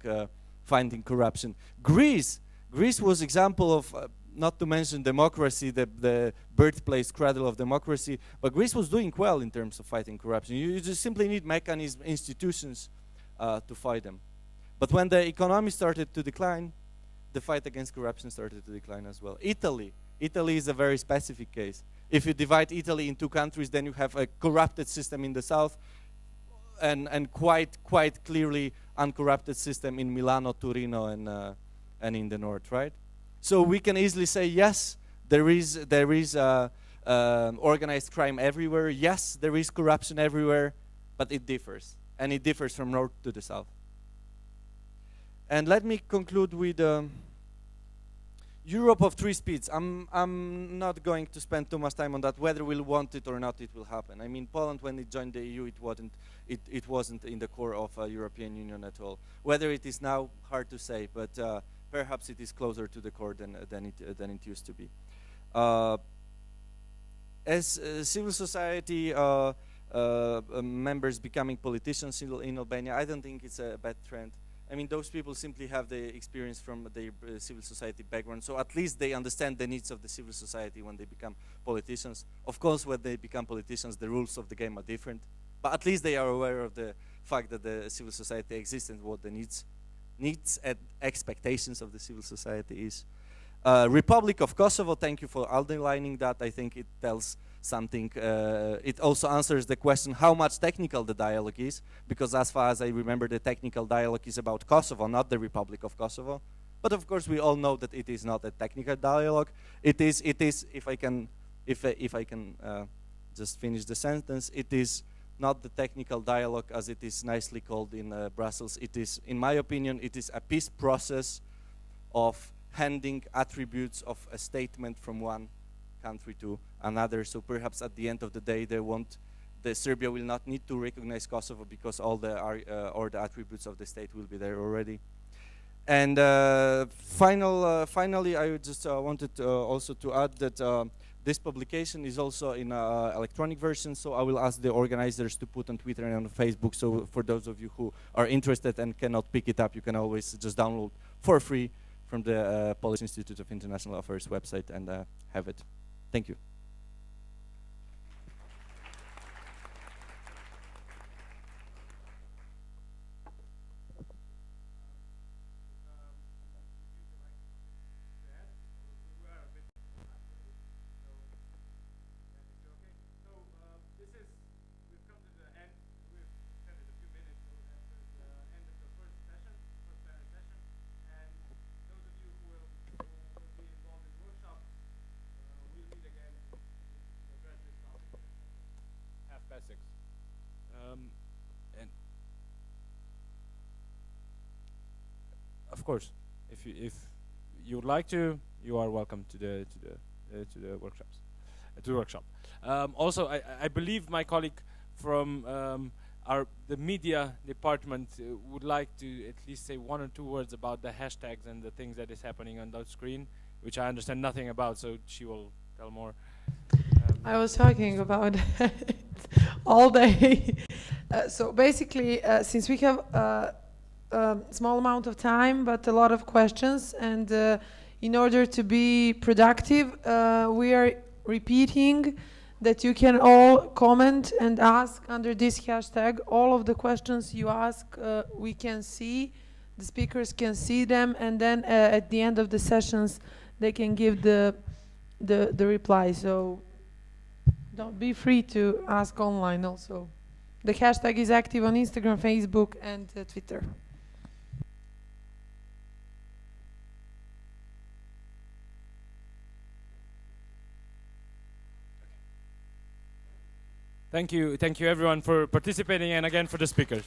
corruption. Greece was example of, not to mention democracy, the birthplace, cradle of democracy, but Greece was doing well in terms of fighting corruption. You just simply need mechanisms, institutions to fight them. But when the economy started to decline, the fight against corruption started to decline as well. Italy is a very specific case. If you divide Italy in 2 countries, then you have a corrupted system in the south and quite clearly uncorrupted system in Milano, Torino, and in the north, right? So we can easily say, yes, there is organized crime everywhere. Yes, there is corruption everywhere, but it differs. And it differs from north to the south. And let me conclude with Europe of 3 speeds. I'm not going to spend too much time on that. Whether we'll want it or not, it will happen. I mean, Poland, when it joined the EU, it wasn't in the core of European Union at all. Whether it is now, hard to say, but perhaps it is closer to the core than it used to be. As civil society members becoming politicians in Albania, I don't think it's a bad trend. I mean, those people simply have the experience from their civil society background, so at least they understand the needs of the civil society when they become politicians. Of course, when they become politicians, the rules of the game are different, but at least they are aware of the fact that the civil society exists and what the needs and expectations of the civil society is. Republic of Kosovo, thank you for underlining that. I think it tells something. It also answers the question how much technical the dialogue is, because as far as I remember, the technical dialogue is about Kosovo, not the Republic of Kosovo. But of course, we all know that it is not a technical dialogue. It is. If I can just finish the sentence, it is not the technical dialogue as it is nicely called in Brussels. It is, in my opinion, it is a peace process of handing attributes of a statement from one country to another. So perhaps at the end of the day, Serbia will not need to recognize Kosovo because all the attributes of the state will be there already. And finally, I just wanted also to add that this publication is also in electronic version, so I will ask the organizers to put on Twitter and on Facebook, so for those of you who are interested and cannot pick it up, you can always just download for free from the Polish Institute of International Affairs website and have it. Thank you. And of course, if you would like to, you are welcome to the workshops, to the workshop. Also, I believe my colleague from the media department would like to at least say 1 or 2 words about the hashtags and the things that is happening on that screen, which I understand nothing about, so she will tell more. I was talking about it all day. So basically, since we have a small amount of time, but a lot of questions, and in order to be productive, we are repeating that you can all comment and ask under this hashtag. All of the questions you ask, we can see, the speakers can see them, and then at the end of the sessions, they can give the reply. So don't be free to ask online also. The hashtag is active on Instagram, Facebook, and Twitter. Thank you everyone for participating, and again for the speakers.